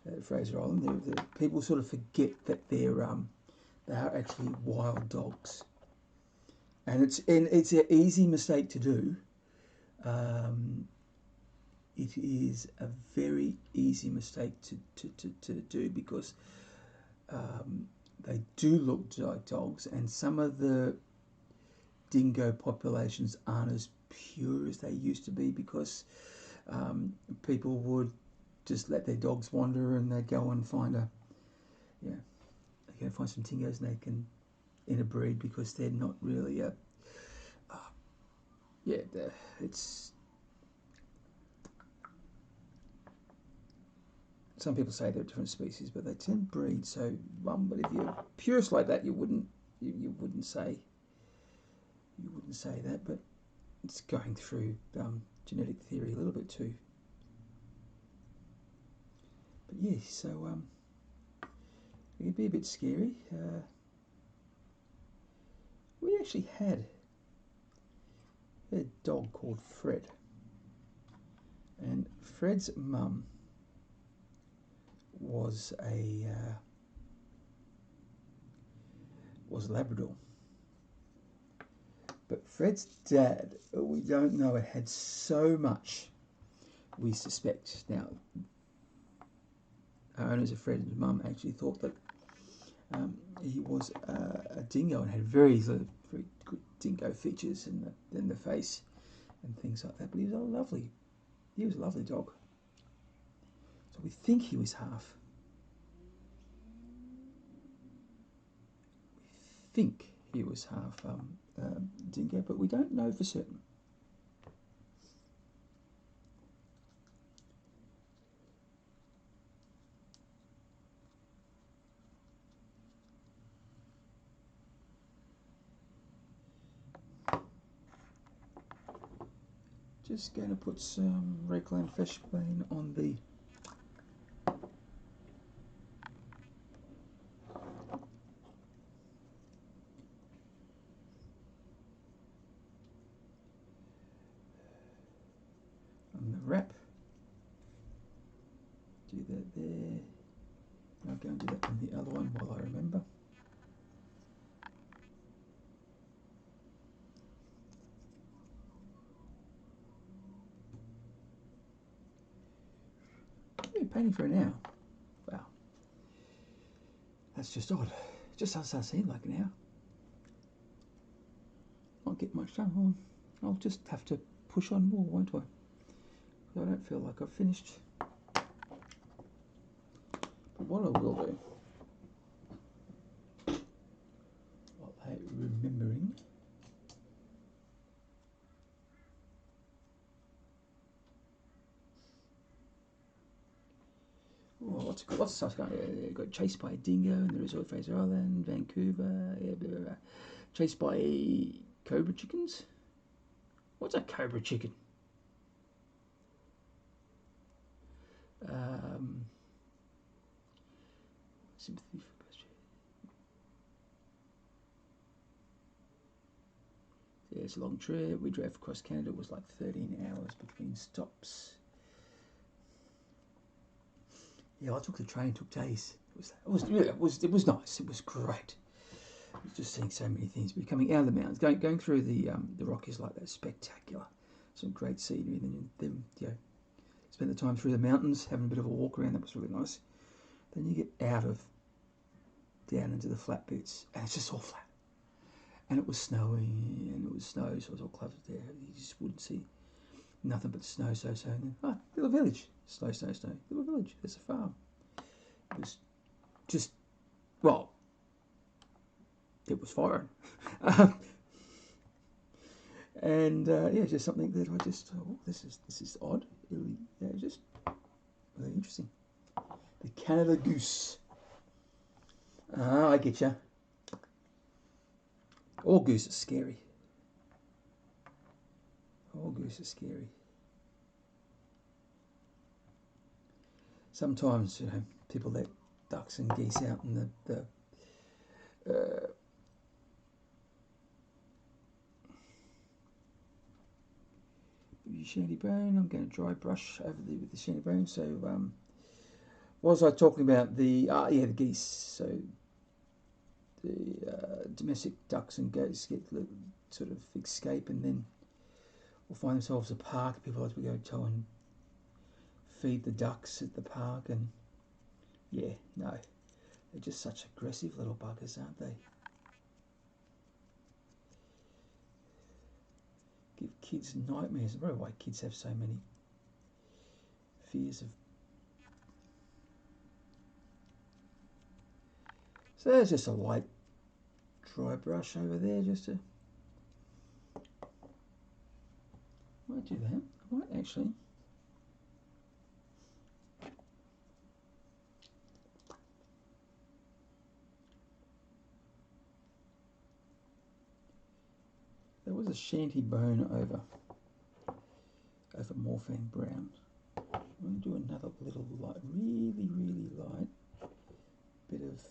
Speaker 1: at Fraser Island. People sort of forget that they are actually wild dogs, and it's an easy mistake to do. It is a very easy mistake to do because they do look like dogs, and some of the dingo populations aren't as pure as they used to be because people would just let their dogs wander, and they'd go and find some dingoes, and they can interbreed because they're not really it's. Some people say they're different species, but they tend to breed. So, but if you're purist like that, you wouldn't say that. But it's going through genetic theory a little bit too But yeah, so it can be a bit scary. We actually had a dog called Fred, and Fred's mum was a Labrador, but Fred's dad, we don't know, it had so much, we suspect now. Our owners of Fred's mum actually thought that he was a dingo and had very good dingo features in the face and things like that. But he was a lovely dog. So we think he was half. We think he was half dingo, but we don't know for certain. Just going to put some reclaimed fresh grain on the wrap. Do that there. I'll go and do that on the other one while I remember. Painting for an hour. Wow. That's just odd. Just doesn't seem like an hour. Not get much done. I'll just have to push on more, won't I? I don't feel like I've finished. But what I will do, while I'm remembering, what's the stuff going on? Got chased by a dingo in the resort Fraser Island, Vancouver, yeah, blah, blah, blah. Chased by cobra chickens. What's a cobra chicken? Sympathy for question. Yeah, it's a long trip. We drove across Canada. It was like 13 hours between stops. Yeah, I took the train. It took days. It was nice. It was great. I was just seeing so many things. But coming out of the mountains, going through the Rockies like that, spectacular. Some great scenery. And then spent the time through the mountains, having a bit of a walk around. That was really nice. Then you get down into the flat bits, and it's just all flat. And it was snowing, and it was snow, so it was all clustered there. You just wouldn't see nothing but snow, and then, little village. Snow, little village. There's a farm. It was just, well, it was foreign. And just something that I just, this is odd. Really, just really interesting. The Canada goose. I get you. All goose is scary. All goose is scary. Sometimes, people let ducks and geese out in the shanty bone. I'm going to dry brush over with the shanty bone. So, what was I talking about? The geese. So, the domestic ducks and goats get sort of escape, and then will find themselves a park. People like to go and feed the ducks at the park, and they're just such aggressive little buggers, aren't they? Give kids nightmares. I don't know why kids have so many fears of. So there's just a light dry brush over there, just to. I might do that. I might actually. There was a shanty bone over morphine brown. I'm going to do another little light, really light bit of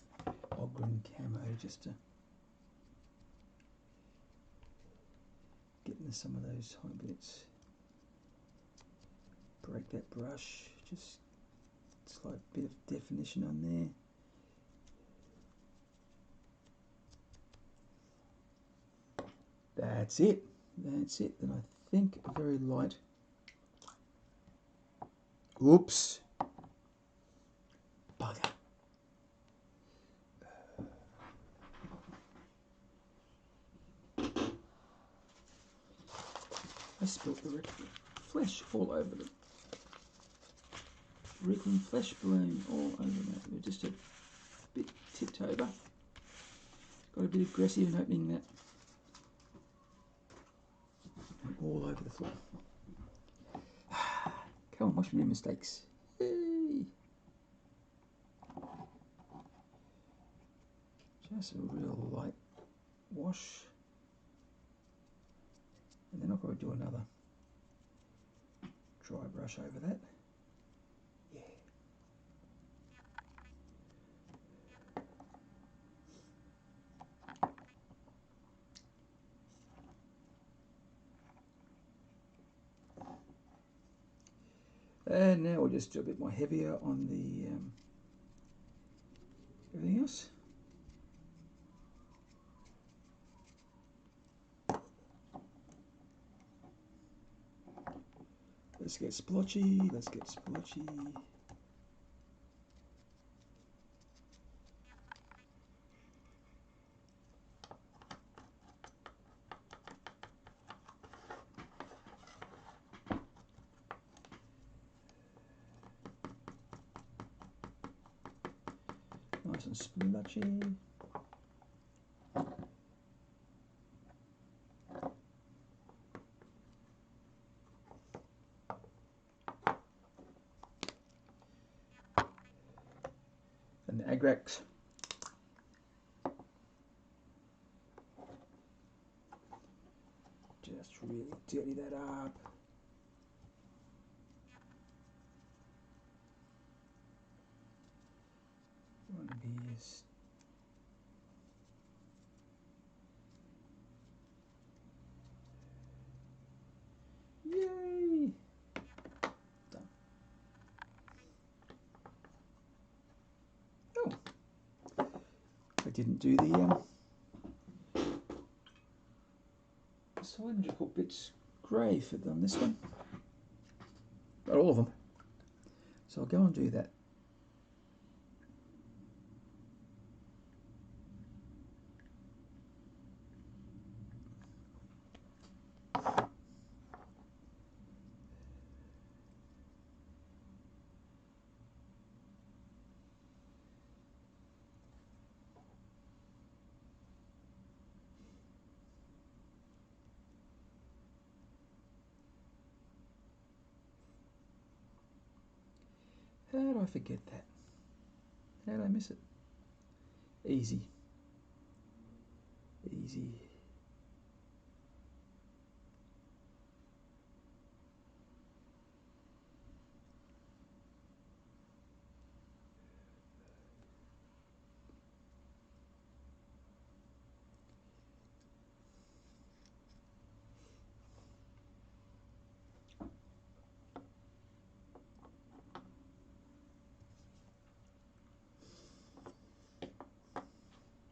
Speaker 1: Ogren camo just to get into some of those high bits. Break that brush, just slight bit of definition on there. That's it. That's it. Then I think a very light. Oops. Bugger. I spilt the flesh all over them. Wriggling flesh balloon all over that. We're just a bit tipped over. Got a bit aggressive in opening that. All over the floor. Come on, wash my mistakes. Yay. Just a real light wash. And then I'll probably do another dry brush over that. Yeah. And now we'll just do a bit more heavier on the everything else. Let's get splotchy, let's get splotchy. Nice and splotchy. And the Agrax. Just really dirty that up. One of these. Yay! Done. Oh, I didn't do the cylindrical bits grey for on this one. Not all of them. So I'll go and do that. How did I forget that? How did I miss it? Easy. Easy.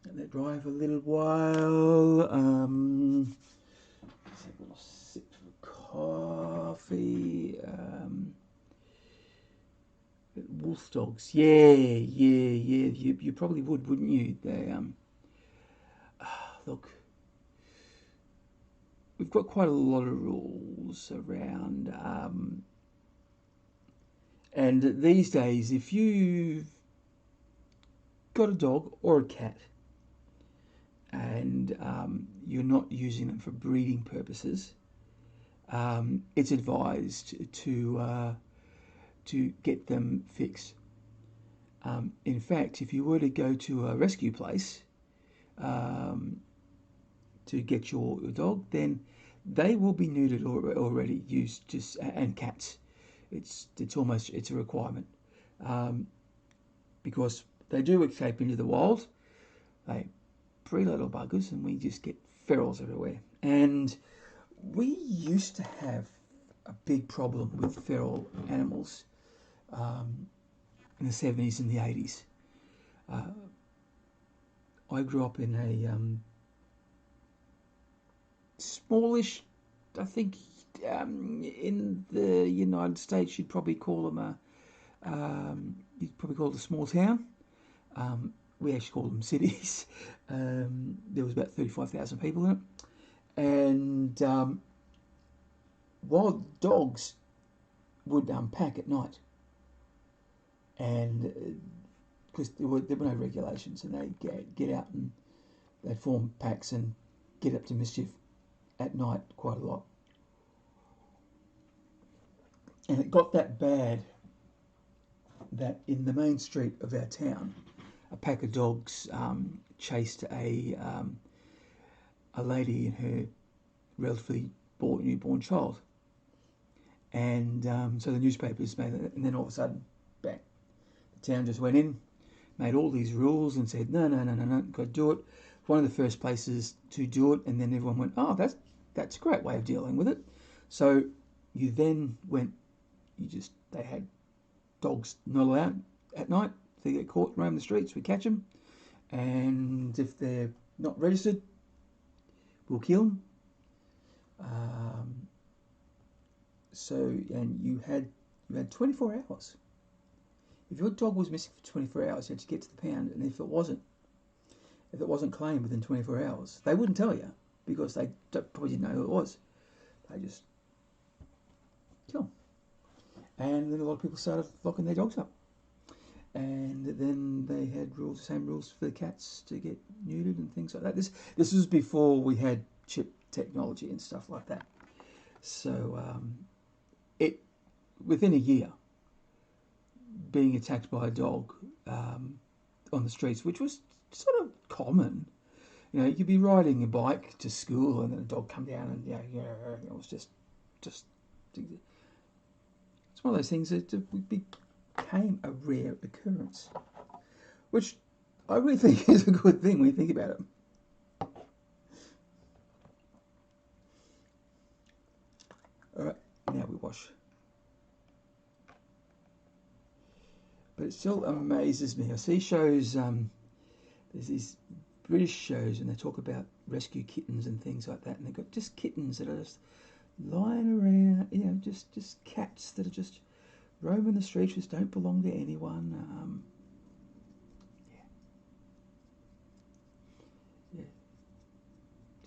Speaker 1: Let that dry for a little while. Let's have a little sip of coffee. Wolf dogs, yeah. You probably would, wouldn't you? They look, we've got quite a lot of rules around, and these days, if you've got a dog or a cat, and you're not using them for breeding purposes, it's advised to get them fixed. In fact, if you were to go to a rescue place to get your dog, then they will be neutered already, used just, and cats. It's a requirement, because they do escape into the wild. They pretty little buggers, and we just get ferals everywhere. And we used to have a big problem with feral animals in the 70s and the 80s. I grew up in a smallish, I think, in the United States you'd probably call them a small town. We actually call them cities. There was about 35,000 people in it, and wild dogs would pack at night, and because there were no regulations, and they'd get out and they'd form packs and get up to mischief at night quite a lot. And it got that bad that in the main street of our town, a pack of dogs chased a lady and her relatively newborn child. And so the newspapers made it, and then all of a sudden, bang, the town just went in, made all these rules and said, no, got to do it. One of the first places to do it, and then everyone went, oh, that's a great way of dealing with it. So you then went, they had dogs not allowed at night. If they get caught roaming the streets, we catch them. And if they're not registered, we'll kill them. And you had 24 hours. If your dog was missing for 24 hours, you had to get to the pound, and if it wasn't claimed within 24 hours, they wouldn't tell you because they probably didn't know who it was. They just kill them. And then a lot of people started locking their dogs up. And then they had the same rules for the cats to get neutered and things like that. This was before we had chip technology and stuff like that. So within a year, being attacked by a dog on the streets, which was sort of common. You could be riding a bike to school and then a dog come down and it was just it's one of those things that became a rare occurrence, which I really think is a good thing when you think about it. All right, now we wash. But it still amazes me. I see shows, there's these British shows, and they talk about rescue kittens and things like that, and they've got just kittens that are just lying around, just cats that are just roaming the streets, just don't belong to anyone.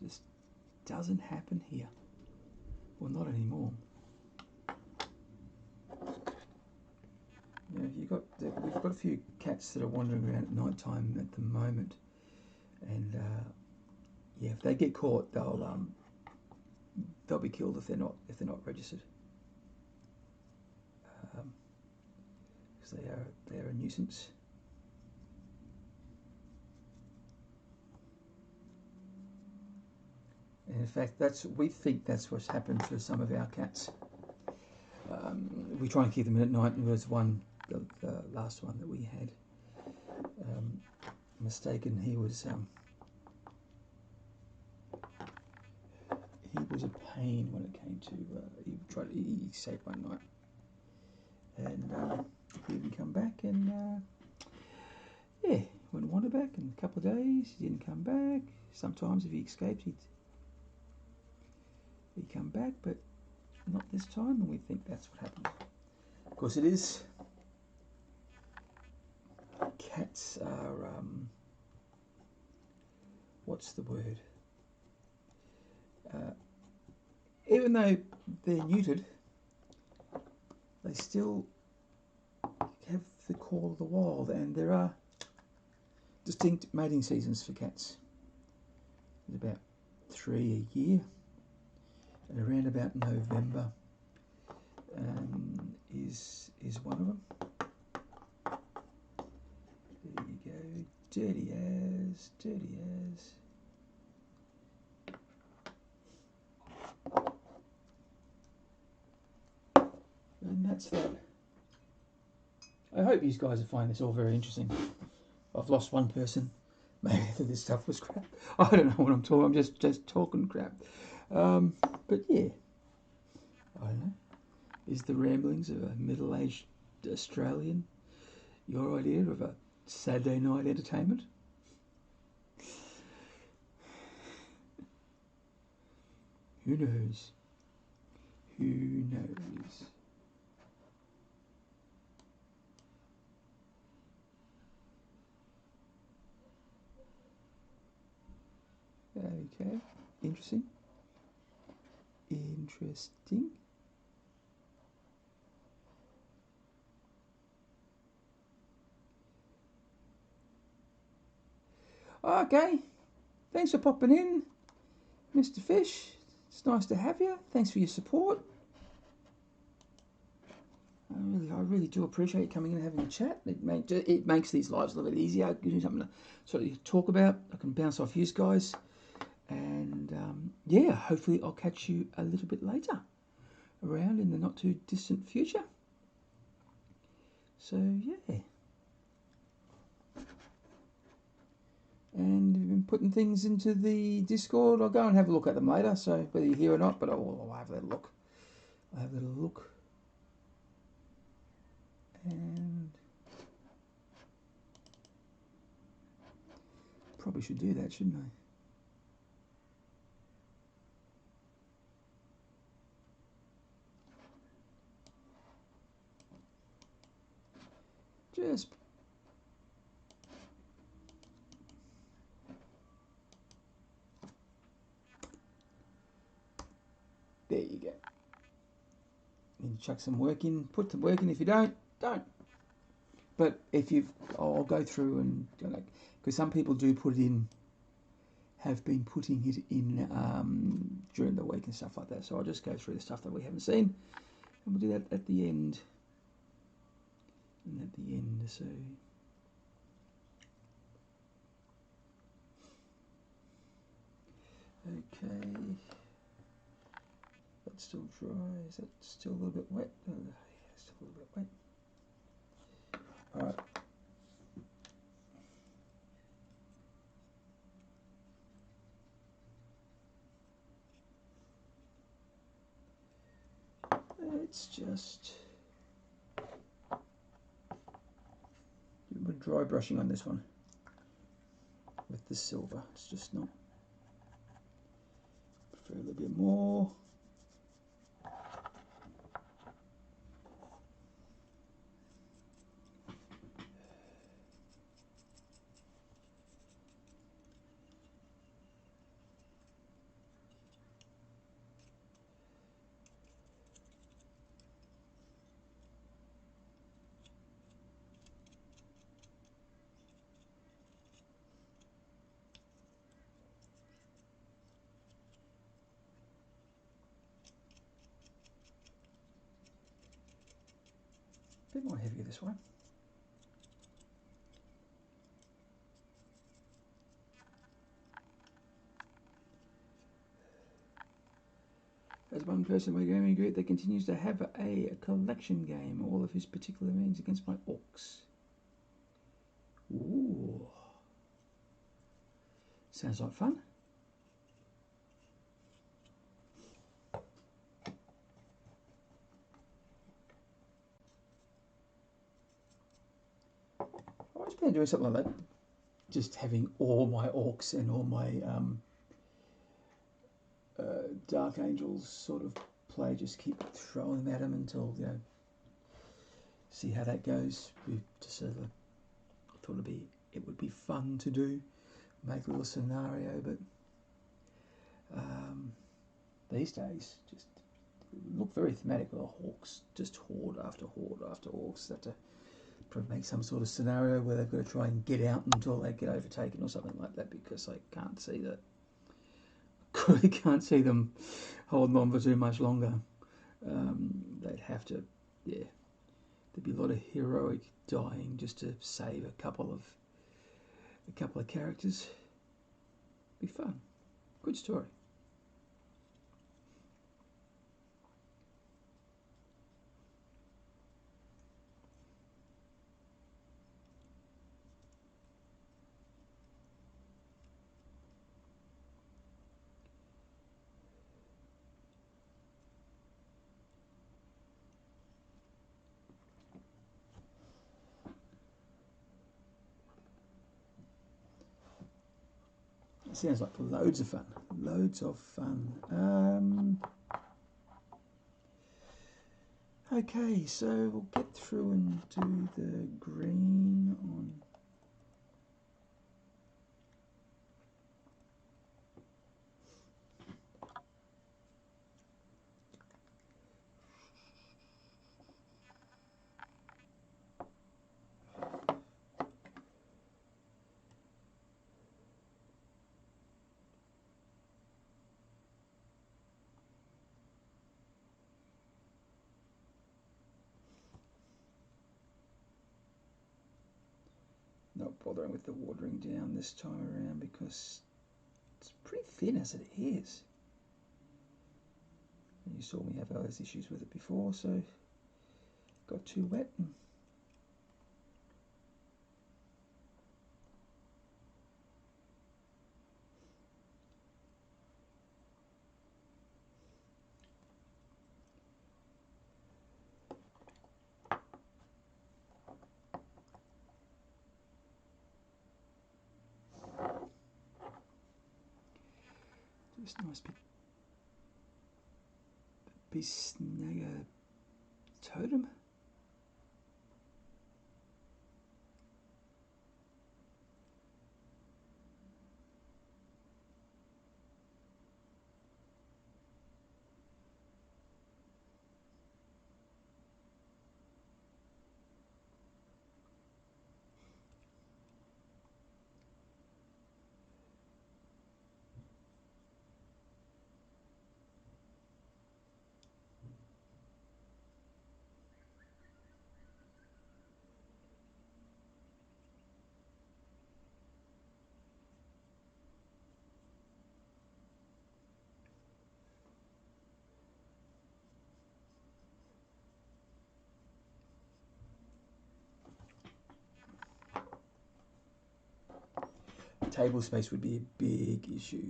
Speaker 1: Just doesn't happen here. Well, not anymore. We've got a few cats that are wandering around at night time at the moment, and if they get caught, they'll be killed if they're not registered, because they are a nuisance. And in fact, we think that's what's happened to some of our cats. We try and keep them in at night, and there was one. The last one that we had, mistaken, he was a pain when it came to he escaped one night, and he didn't come back, and went wander back in a couple of days. He didn't come back. Sometimes if he escaped, he'd come back, but not this time, and we think that's what happened. Of course it is. Cats are, what's the word? Even though they're neutered, they still have the call of the wild, and there are distinct mating seasons for cats. There's about 3 a year, and around about November is one of them. There you go, dirty as. And that's that. I hope you guys are finding this all very interesting. I've lost one person. Maybe this stuff was crap. I don't know what I'm talking. I'm just talking crap. But yeah, I don't know. Is the ramblings of a middle-aged Australian your idea of a Saturday night entertainment? Who knows? Who knows? Okay, interesting. Interesting. Okay, thanks for popping in, Mr. Fish. It's nice to have you. Thanks for your support. I really do appreciate you coming in and having a chat. It makes these lives a little bit easier. It gives me something to sort of talk about. I can bounce off you guys. And yeah, hopefully I'll catch you a little bit later around in the not too distant future. So yeah. And we've been putting things into the Discord. I'll go and have a look at them later. So whether you're here or not, but I'll have a little look. I'll have a little look. And probably should do that, shouldn't I? Just there you go. Need to chuck some work in. Put the work in. If you don't. But if you've, I'll go through and because some people do put it in, have been putting it in during the week and stuff like that. So I'll just go through the stuff that we haven't seen, and we'll do that at the end. And at the end, so. Okay. That's still dry. Is that still a little bit wet? Oh, yeah, still a little bit wet. All right. It's just a bit of dry brushing on this one with the silver. It's just not. Prefer a little bit more. A bit more heavier this one. As one person in my gaming group that continues to have a collection game, all of his particular means against my orcs. Ooh. Sounds like fun. I was planning doing something like that. Just having all my orcs and all my Dark Angels sort of play, just keep throwing them at them until, you know, see how that goes. We just sort of thought it would be fun to do, make a little scenario, but these days just look very thematic with the hawks, just horde after horde after orcs. That to make some sort of scenario where they've got to try and get out until they get overtaken or something like that, because I can't see that. I can't see them holding on for too much longer. They'd have to, yeah. There'd be a lot of heroic dying just to save a couple of characters. Be fun. Good story. It sounds like loads of fun. Loads of fun. Okay, so we'll get through and do the green on. Not bothering with the watering down this time around because it's pretty thin as it is. And you saw me have those issues with it before, so got too wet. Just nice big snagger totem. Table space would be a big issue.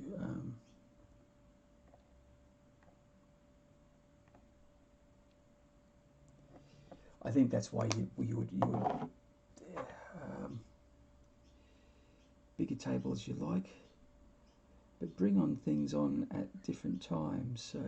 Speaker 1: I think that's why you would bigger table as you like, but bring on things on at different times. So.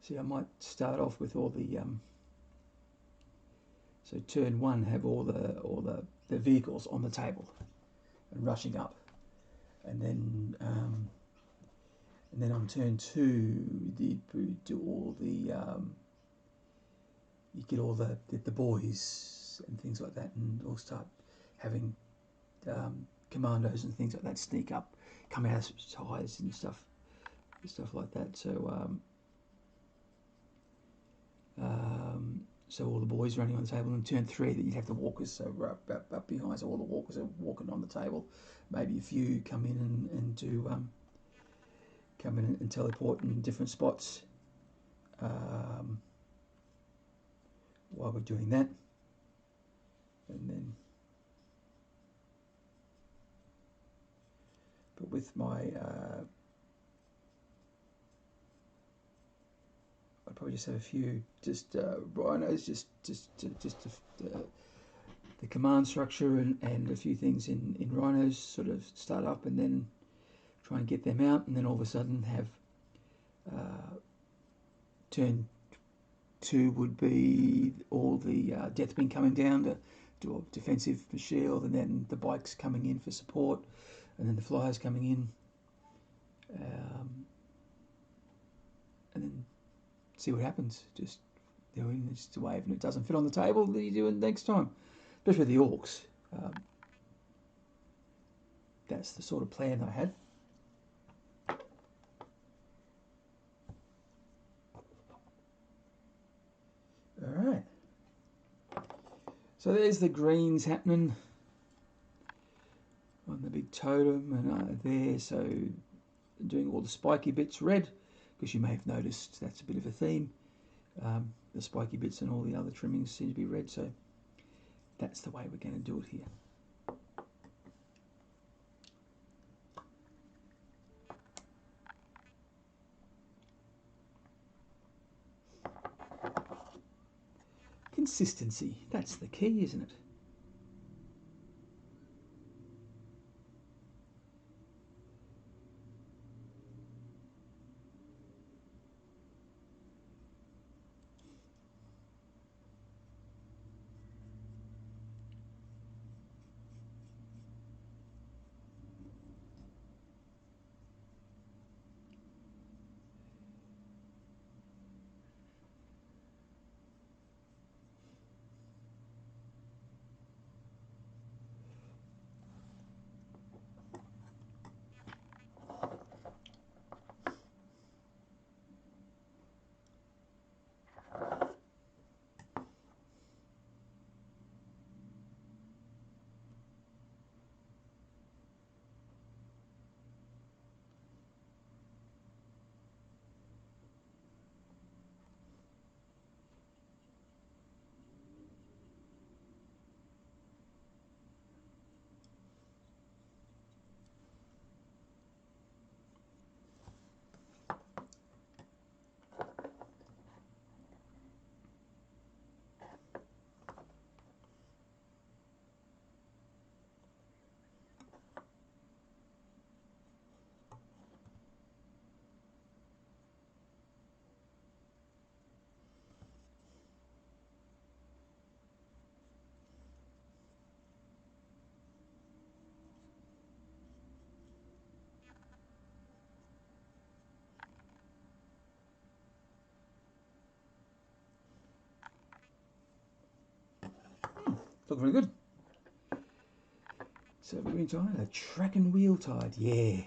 Speaker 1: See, I might start off with all the so turn one have all the vehicles on the table and rushing up, and then on turn two you do all the you get all the boys and things like that, and we'll start having commandos and things like that sneak up, come out of ties and stuff like that. So. So all the boys running on the table, and turn three that you'd have the walkers, so up behind, so all the walkers are walking on the table. Maybe a few come in and do come in and teleport in different spots while we're doing that, and then. But with my I'd probably just have a few rhinos, just the command structure and a few things in rhinos sort of start up, and then try and get them out, and then all of a sudden have turn two would be all the deathwing coming down to do a defensive shield, and then the bikes coming in for support, and then the flyers coming in, and then see what happens. Just doing just a wave, and it doesn't fit on the table, then you do it next time. Especially the orcs. That's the sort of plan I had. All right. So there's the greens happening on the big totem, and there. So doing all the spiky bits red, because you may have noticed that's a bit of a theme. The spiky bits and all the other trimmings seem to be red, so that's the way we're going to do it here. Consistency, that's the key, isn't it? Looking really good. So we're going to a track and wheel tied. Yeah.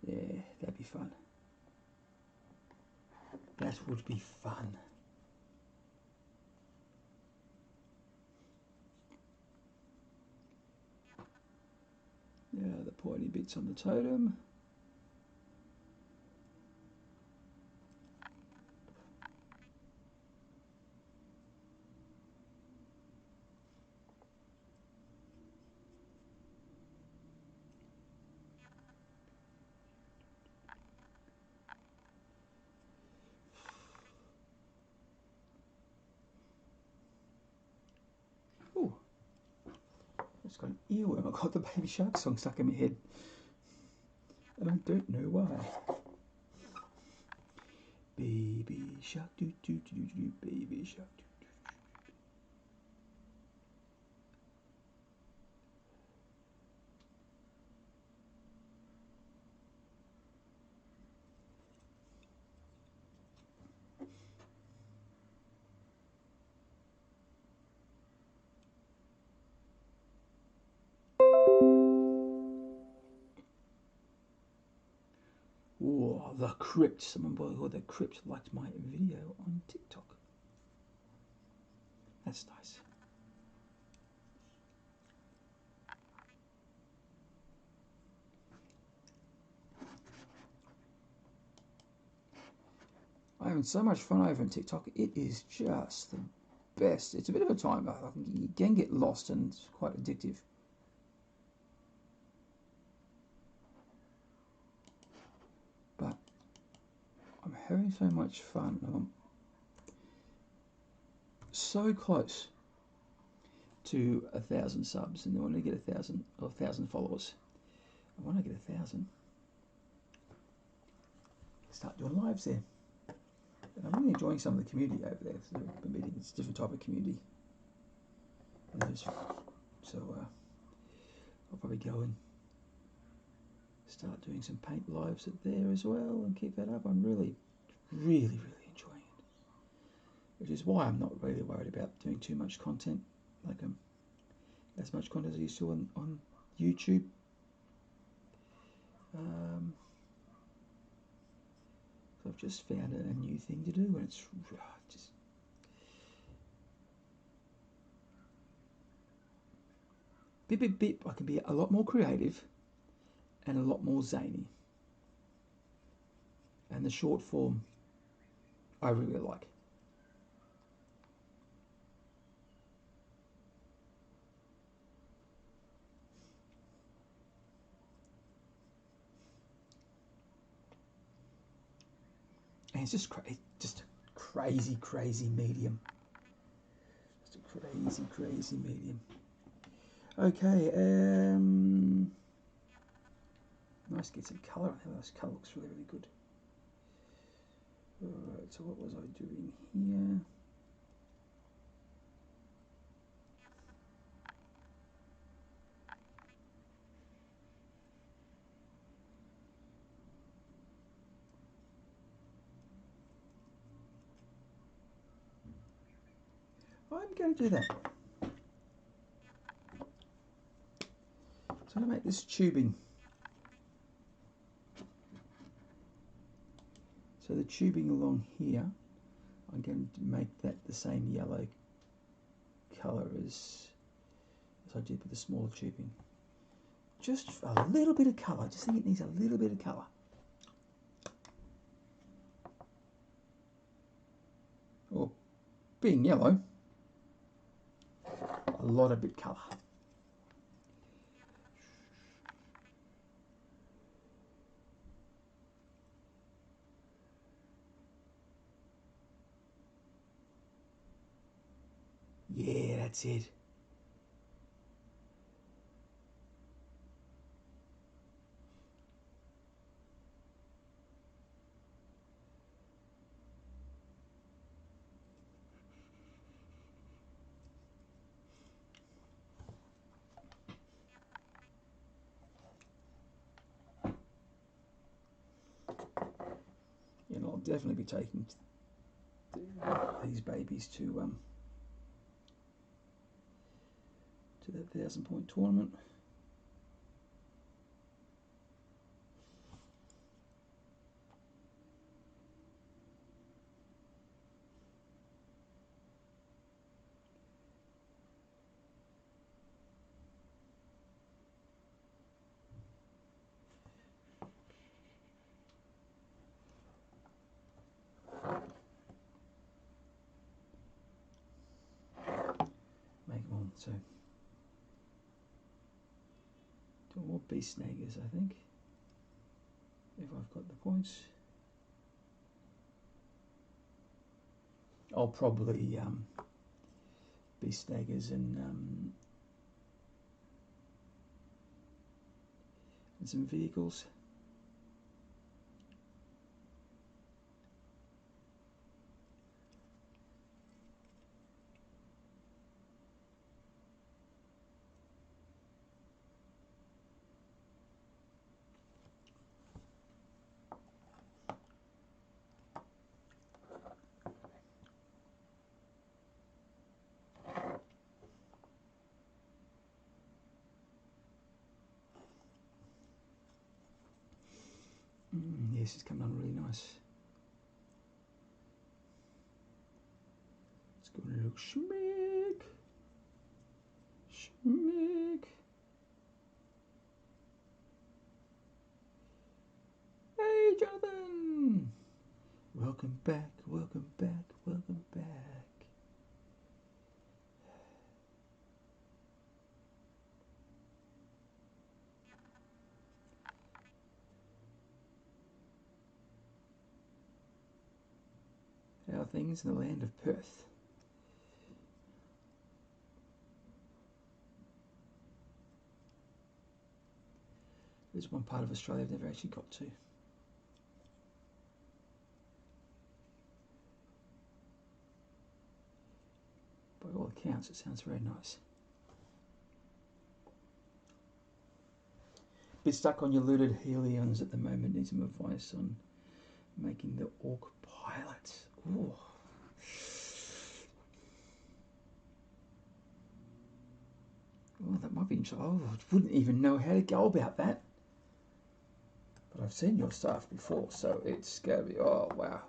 Speaker 1: Yeah, that'd be fun. That would be fun. Yeah, the pointy bits on the totem. Oh, it's got an earworm. I've got the Baby Shark song stuck in my head. And I don't know why. Baby shark, do do do do do, baby shark, do do. Oh, the Crypt. Someone called the Crypt liked my video on TikTok. That's nice. I'm having so much fun over on TikTok. It is just the best. It's a bit of a time. You can get lost and it's quite addictive. But I'm having so much fun. I'm so close to 1,000 subs, and I want to get 1,000 followers. I want to get 1,000. Start doing lives there. And I'm really enjoying some of the community over there. So I've been meeting this different type of community. So I'll probably go and start doing some paint lives at there as well and keep that up. I'm really, really, really enjoying it. Which is why I'm not really worried about doing too much content, like as much content as I used to on YouTube. So I've just found a new thing to do, and it's just bit. I can be a lot more creative and a lot more zany. and the short form I really like. And it's just just a crazy medium. Just a crazy medium. Okay, nice to get some colour on there. This colour looks really good. Alright, so what was I doing here? I'm going to do that. So I'm going to make this tubing. So the tubing along here, I'm going to make that the same yellow colour as I did with the smaller tubing. Just a little bit of colour. Just think it needs a little bit of colour. Or being yellow, a lot of bit colour. Yeah, that's it. And I'll definitely be taking these babies to that 1,000-point tournament. Make them on, so 2 more beast snaggers, I think, if I've got the points. I'll probably beast snaggers and some vehicles. Yes, it's coming on really nice. It's going to look schmick. Schmick. Hey, Jonathan! Welcome back, welcome back, welcome back. How are things in the land of Perth? There's one part of Australia I've never actually got to. By all accounts, it sounds very nice. Bit stuck on your looted Helions at the moment. Need some advice on making the Ork pilot. Ooh. Oh, that might be interesting. Oh, I wouldn't even know how to go about that. But I've seen your stuff before, so it's going to be, oh, wow.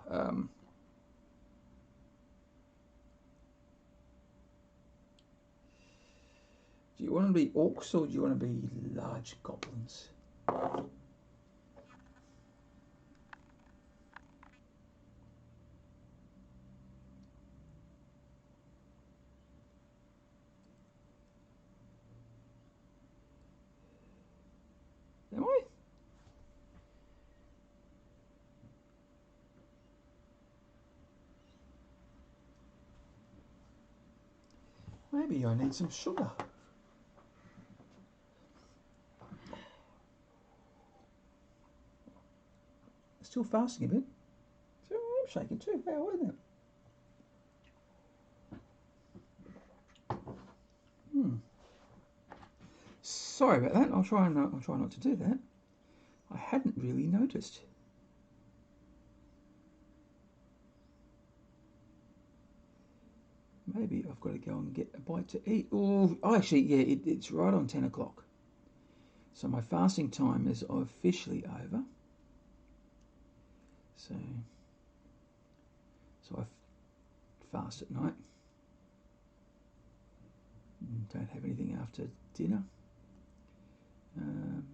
Speaker 1: Do you want to be orcs or do you want to be large goblins? Maybe I need some sugar. Still fasting a bit. So I'm shaking too. Wow, isn't it? Sorry about that. I'll try not to do that. I hadn't really noticed. Maybe I've got to go and get a bite to eat. Oh, actually, yeah, it's right on 10 o'clock. So my fasting time is officially over. So I fast at night. Don't have anything after dinner.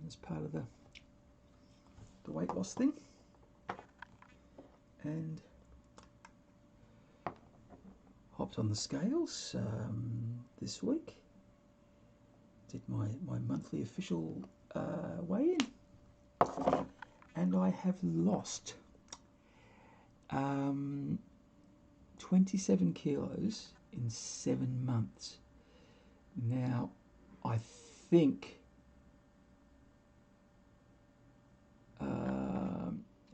Speaker 1: As part of the weight loss thing. And hopped on the scales this week. Did my monthly official weigh-in, and I have lost 27 kilos in 7 months. Now, I think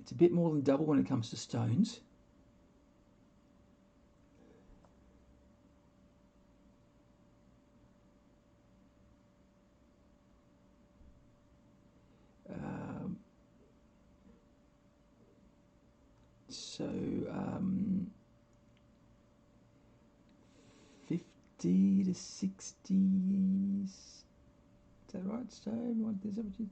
Speaker 1: it's a bit more than double when it comes to stones. So 50 to 60, is that right, Stone? What is that? What you...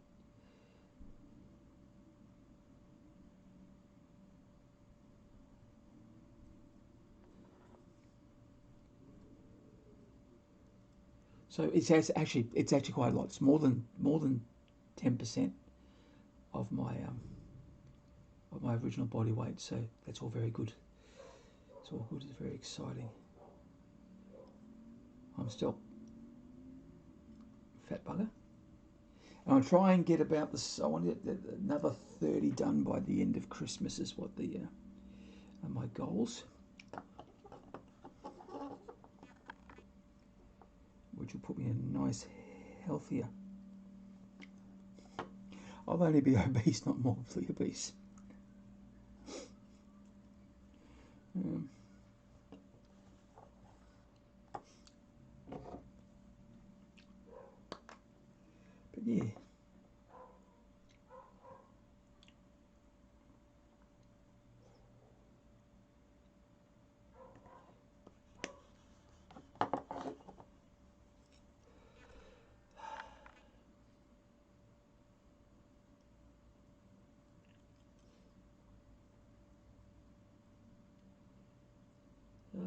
Speaker 1: So it's actually quite a lot. It's more than 10% of my original body weight. So that's all very good. It's all good. It's very exciting. I'm still fat bugger. And I'll try and get about this. I want to get another 30 done by the end of Christmas. Is what the are my goals. Which will put me in a nice, healthier. I'll only be obese, not morbidly obese. But yeah.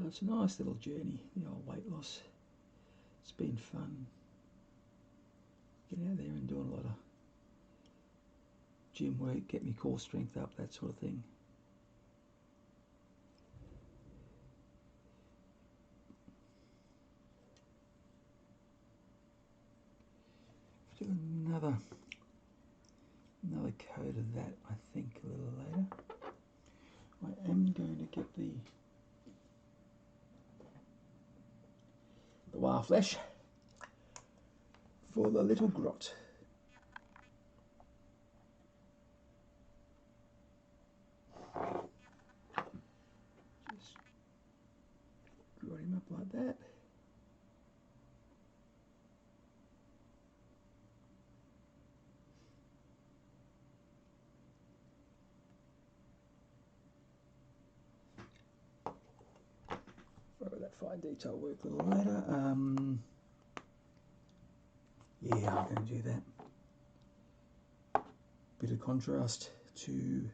Speaker 1: It's a nice little journey, the old weight loss. It's been fun. Getting out there and doing a lot of gym work, get my core strength up, that sort of thing. Do another coat of that, I think, a little later. I am going to get the wire flesh for the little grot. Just grot him up like that. That fine detail work a little later. Yeah, I'm going to do that. Bit of contrast to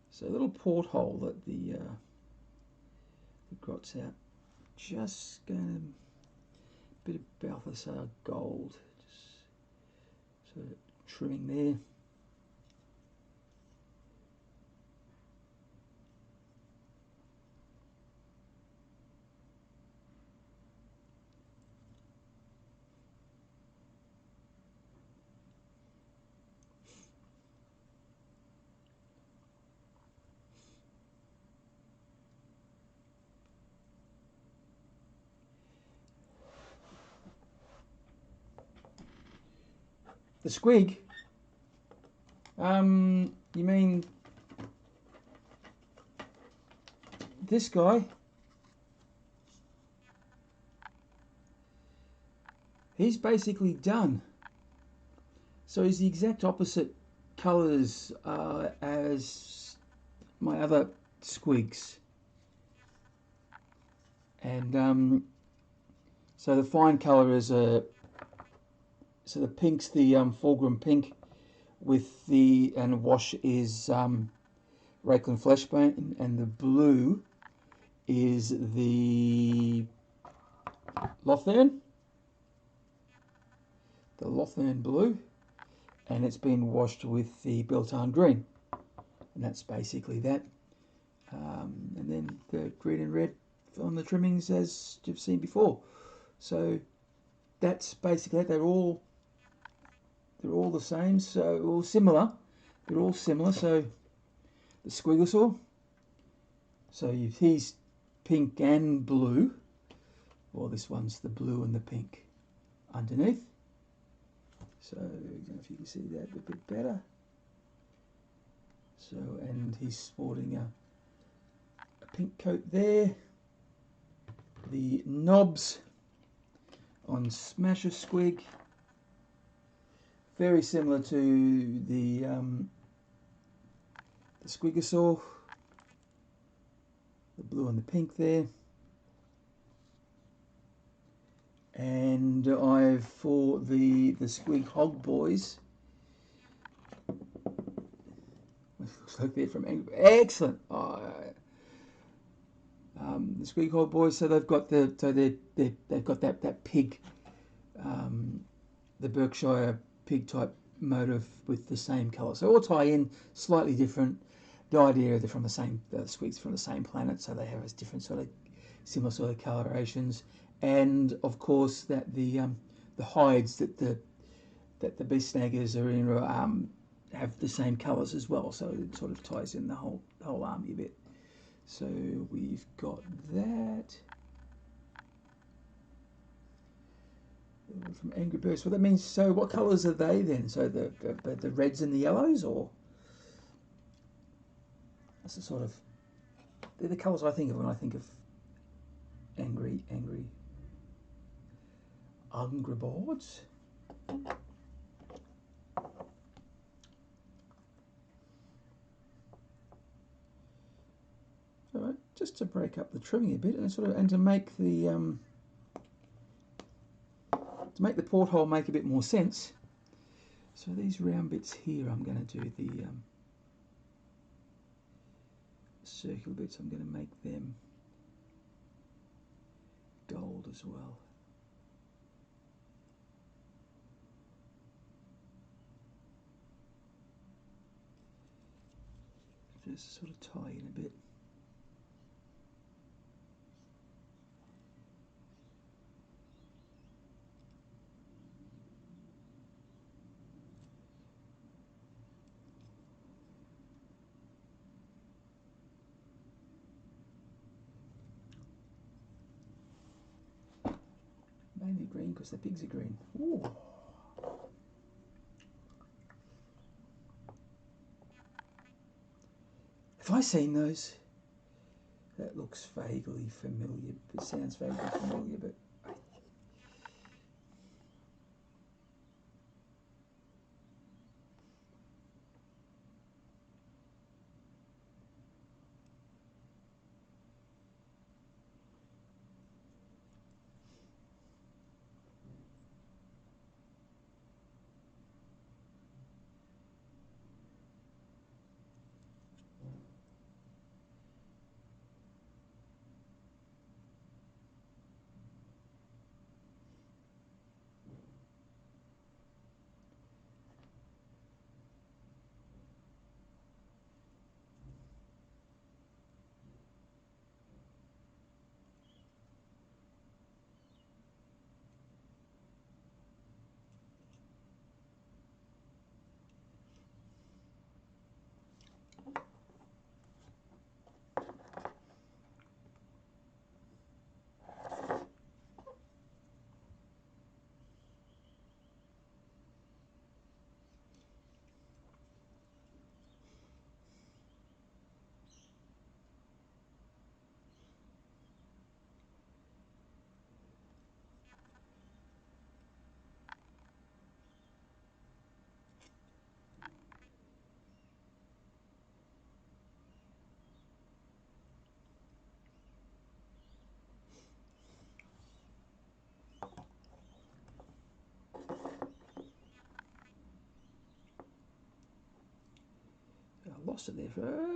Speaker 1: so a little porthole that the grot's out. Just going to bit of Balthasar gold, just sort of trimming there. The squig? You mean this guy? He's basically done. So he's the exact opposite colours as my other squigs. And so the fine colour is so the pink's the foreground pink, with the wash is Rakeland Fleshbone, and the blue is the Lothern. The Lothern blue, and it's been washed with the Beltane green, and that's basically that. And then the green and red on the trimmings, as you've seen before. So that's basically it. They're all the same, so all similar. They're all similar. So the Squigosaur. So he's pink and blue. Well, this one's the blue and the pink underneath. So I don't know if you can see that a bit better. So, and he's sporting a pink coat there. The knobs on Smasher Squig, very similar to the Squigosaur. The blue and the pink there. And I've, for the Squig Hog Boys, looks like they're from England. Excellent. The Squig Hog Boys, so they've got they've got that pig, the Berkshire pig type motive with the same colour. So all tie in, slightly different. The idea they're from the same, the Squigs from the same planet, so they have a different sort of, similar sort of colorations. And of course that the hides that the beast snaggers are in have the same colours as well, so it sort of ties in the whole army a bit. So we've got that from Angry Birds. Well, that means, so what colours are they then? So the reds and the yellows, or that's the sort of, they're the colours I think of when I think of angry Boards. Alright, just to break up the trimming a bit and to make the porthole make a bit more sense. So these round bits here, I'm going to do the circular bits. I'm going to make them gold as well. Just sort of tie in a bit. Mainly green because the pigs are green. Ooh. Have I seen those? That looks vaguely familiar. It sounds vaguely familiar, but I lost it there for...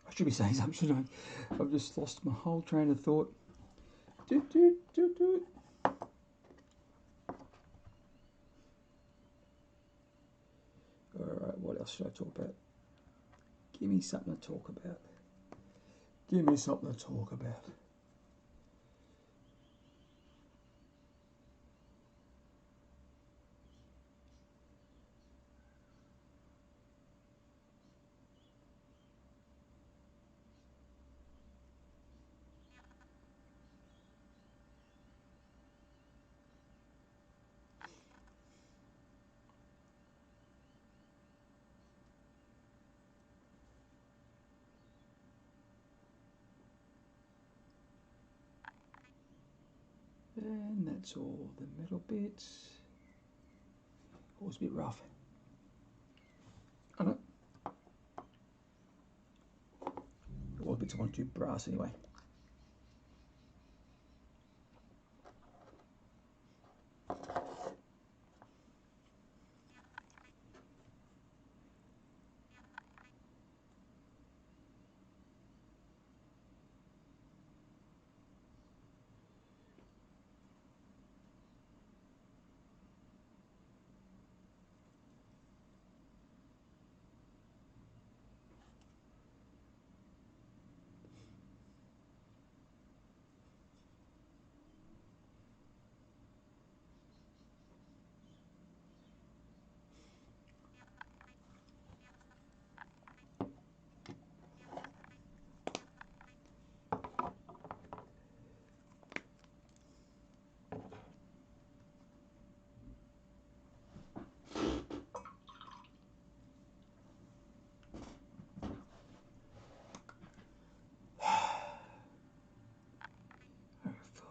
Speaker 1: I should be saying something, shouldn't I? I've just lost my whole train of thought. Doot, doot, doot, doot. Alright, what else should I talk about? Give me something to talk about. Give me something to talk about. And that's all the metal bits. Always a bit rough. I know. All the bits I want to do brass anyway.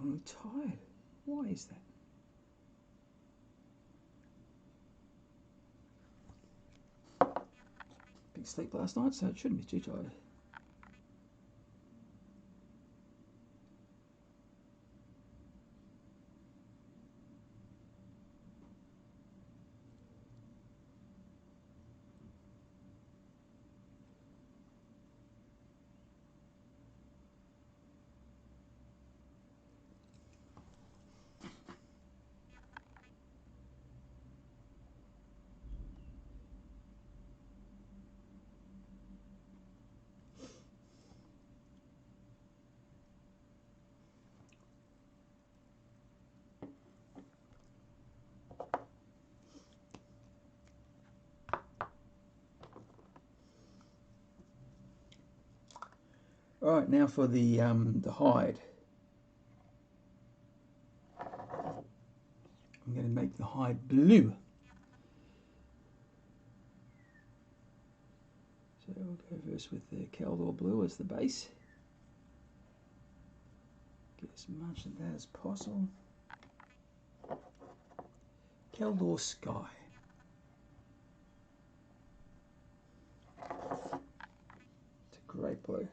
Speaker 1: I'm tired. Why is that? Big sleep last night, so it shouldn't be too tired. All right, now for the hide. I'm going to make the hide blue. So we'll go first with the Keldor blue as the base. Get as much of that as possible. Keldor sky. It's a great blue.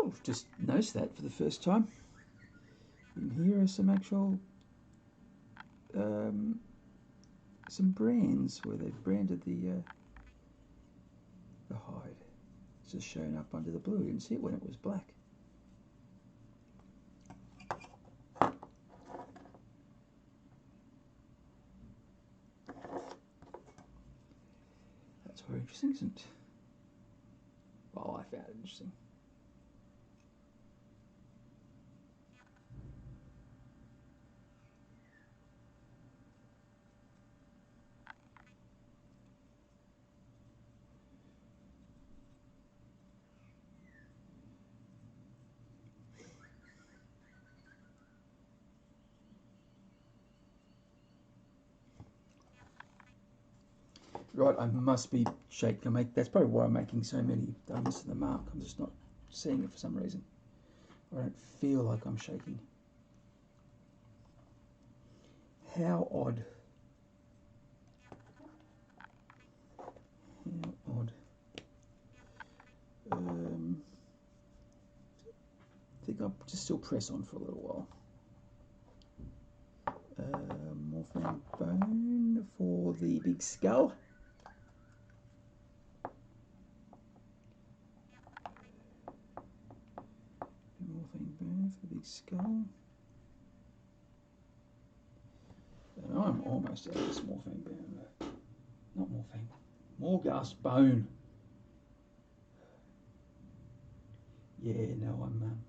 Speaker 1: Oh, just noticed that for the first time. And here are some actual some brands where they've branded the hide. It's just showing up under the blue. You didn't see it when it was black. very interesting, isn't it? Well, I found it interesting. Right, I must be shaking. That's probably why I'm making so many. I'm missing the mark. I'm just not seeing it for some reason. I don't feel like I'm shaking. How odd. How odd. I think I'll just still press on for a little while. Morphine bone for the big skull. Morphine bone for the big skull. And I'm almost out of this morphine bone. Not morphine. Morghast bone. Yeah, no, I'm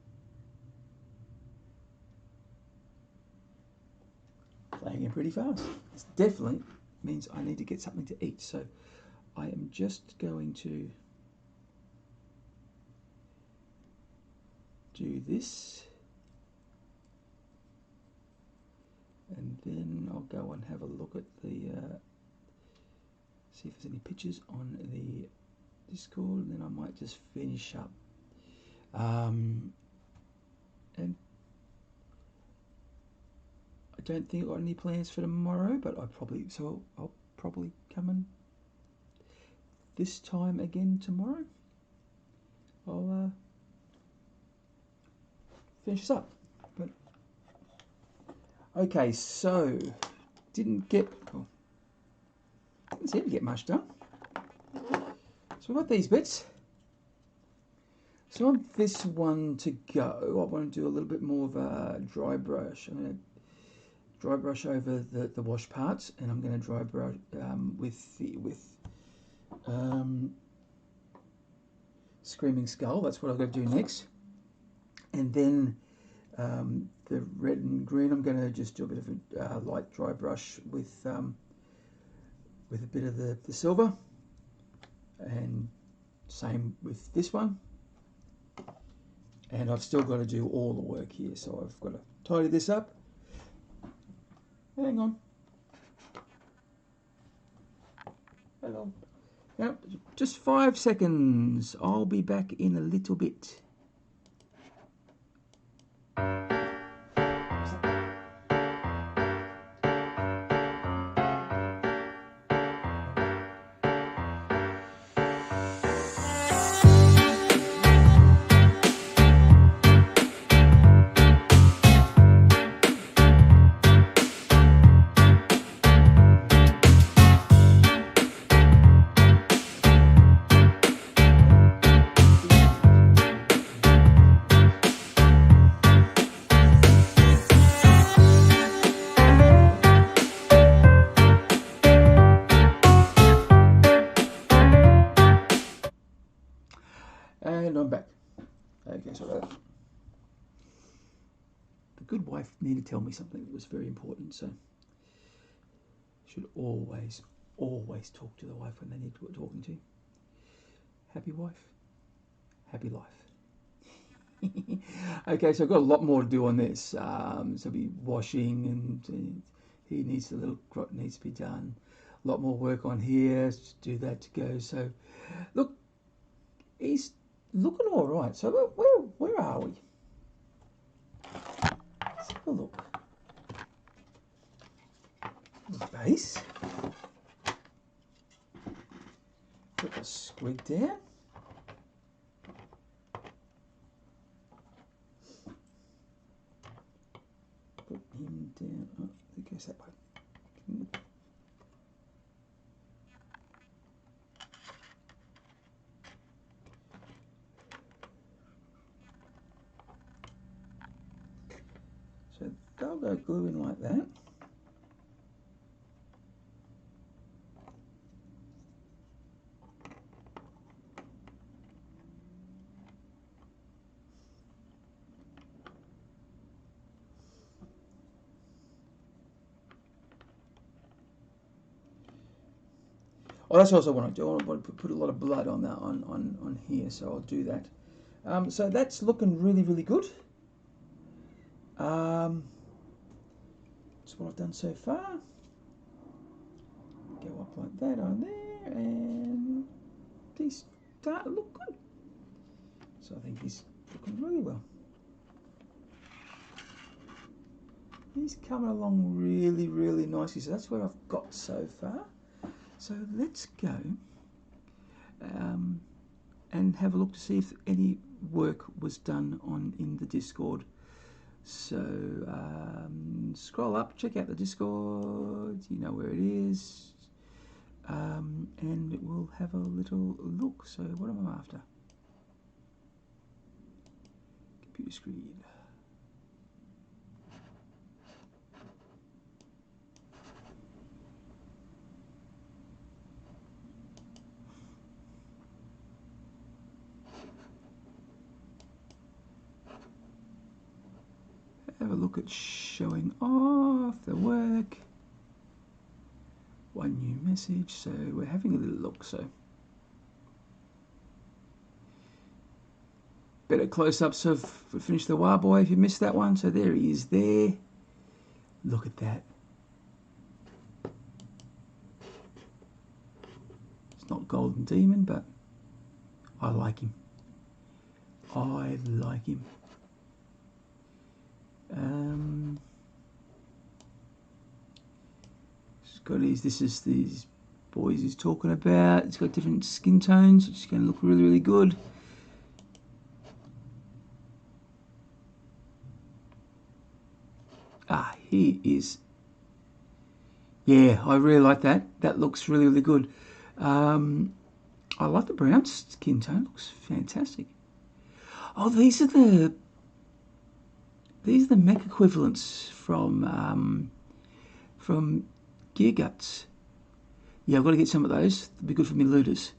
Speaker 1: playing it pretty fast. It definitely means I need to get something to eat. So I am just going to do this. And then I'll go and have a look at the, see if there's any pictures on the Discord, and then I might just finish up. And I don't think I've got any plans for tomorrow, but I'll probably come in this time again tomorrow. I'll finish this up. But okay, so didn't seem to get much done. So we've got these bits. So on this one to go, I want to do a little bit more of a dry brush. I'm going to dry brush over the wash parts, and I'm going to dry brush with Screaming Skull. That's what I've got to do next. And then the red and green, I'm going to just do a bit of a light dry brush with a bit of the silver, and same with this one. And I've still got to do all the work here, so I've got to tidy this up. Hang on. Hello. Yep, just 5 seconds. I'll be back in a little bit. And I'm back. Okay, so the good wife needed to tell me something that was very important, so should always talk to the wife when they need to talking to. Happy wife, happy life. Okay, so I've got a lot more to do on this. So I'll be washing, and he needs a little grot needs to be done. A lot more work on here. Just do that to go. So look, he's looking all right. So where are we? Let's have a look. The base. Put the squid down. Put him down. Oh, it goes that way. So they'll go glue in like that. Oh, that's also what I do. I want to put a lot of blood on that on here, so I'll do that. So that's looking really, really good. That's what I've done so far. Go up like that on there, and these start to look good. So I think he's looking really well. He's coming along really, really nicely. So that's where I've got so far. So let's go and have a look to see if any work was done in the Discord. So scroll up, check out the Discord, you know where it is, and we'll have a little look. So what am I after? Computer screen. Have a look at showing off the work. One new message, so we're having a little look. So better close-ups of Finish the Warboy if you missed that one. So there he is there. Look at that. It's not Golden Demon, but I like him. I like him. It's got these boys he's talking about. It's got different skin tones. It's going to look really, really good. He is. Yeah, I really like that. That looks really, really good. I like the brown skin tone. Looks fantastic. Oh, these are the mech equivalents from Gear Guts. Yeah, I've got to get some of those. They'll be good for my looters.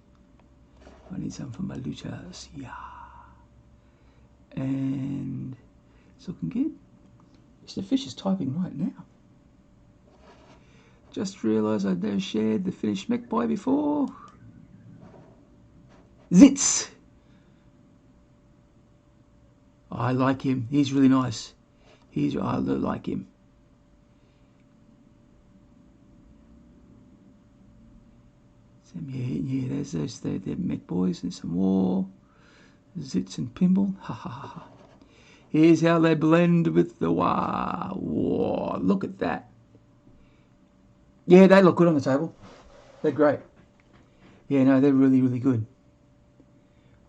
Speaker 1: I need some for my looters. Yeah. And it's looking good. Mr. Fish is typing right now. Just realised I'd never shared the finished mech boy before. Zitz! I like him. He's really nice. I like him. Yeah, there's those they're mech boys. There's some more. Zitz and Pimble. Ha ha ha. Here's how they blend with the Whoa, look at that. Yeah, they look good on the table. They're great. Yeah, no, they're really, really good.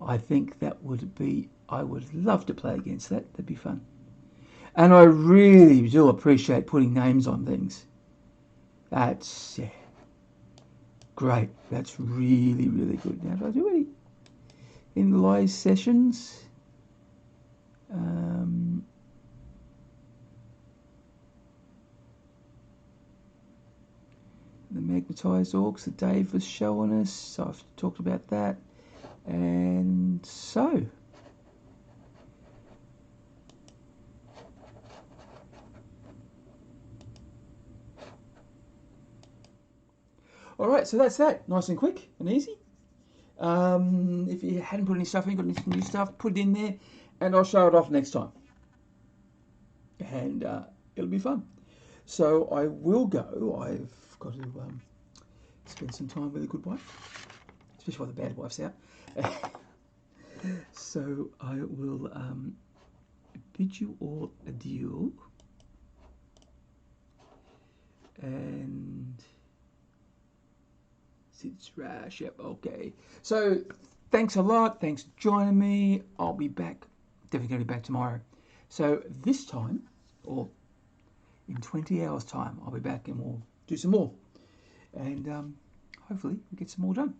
Speaker 1: I think that would be... I would love to play against that. That'd be fun. And I really do appreciate putting names on things. That's... yeah. Great. That's really, really good. Now, do I do any in the live sessions? The magnetized orcs that Dave was showing us. So I've talked about that. And so... Alright, so that's that. Nice and quick and easy. If you hadn't put any stuff in, got any new stuff, put it in there, and I'll show it off next time. And it'll be fun. So I will go. I've got to spend some time with a good wife, especially while the bad wife's out. So I will bid you all adieu. And... it's rash, yep, okay. So, thanks a lot. Thanks for joining me. I'll be back. Definitely going to be back tomorrow. So, this time, or in 20 hours' time, I'll be back and we'll do some more. And hopefully, we'll get some more done.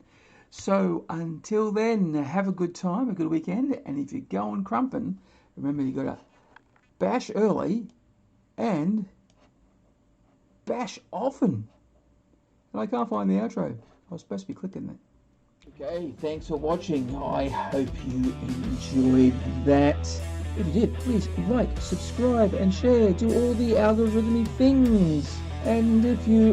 Speaker 1: So, until then, have a good time, a good weekend. And if you're going crumping, remember you've got to bash early and bash often. And I can't find the outro. I was supposed to be clicking that. Okay, thanks for watching. I hope you enjoyed that. If you did, please like, subscribe and share. Do all the algorithmic things. And if you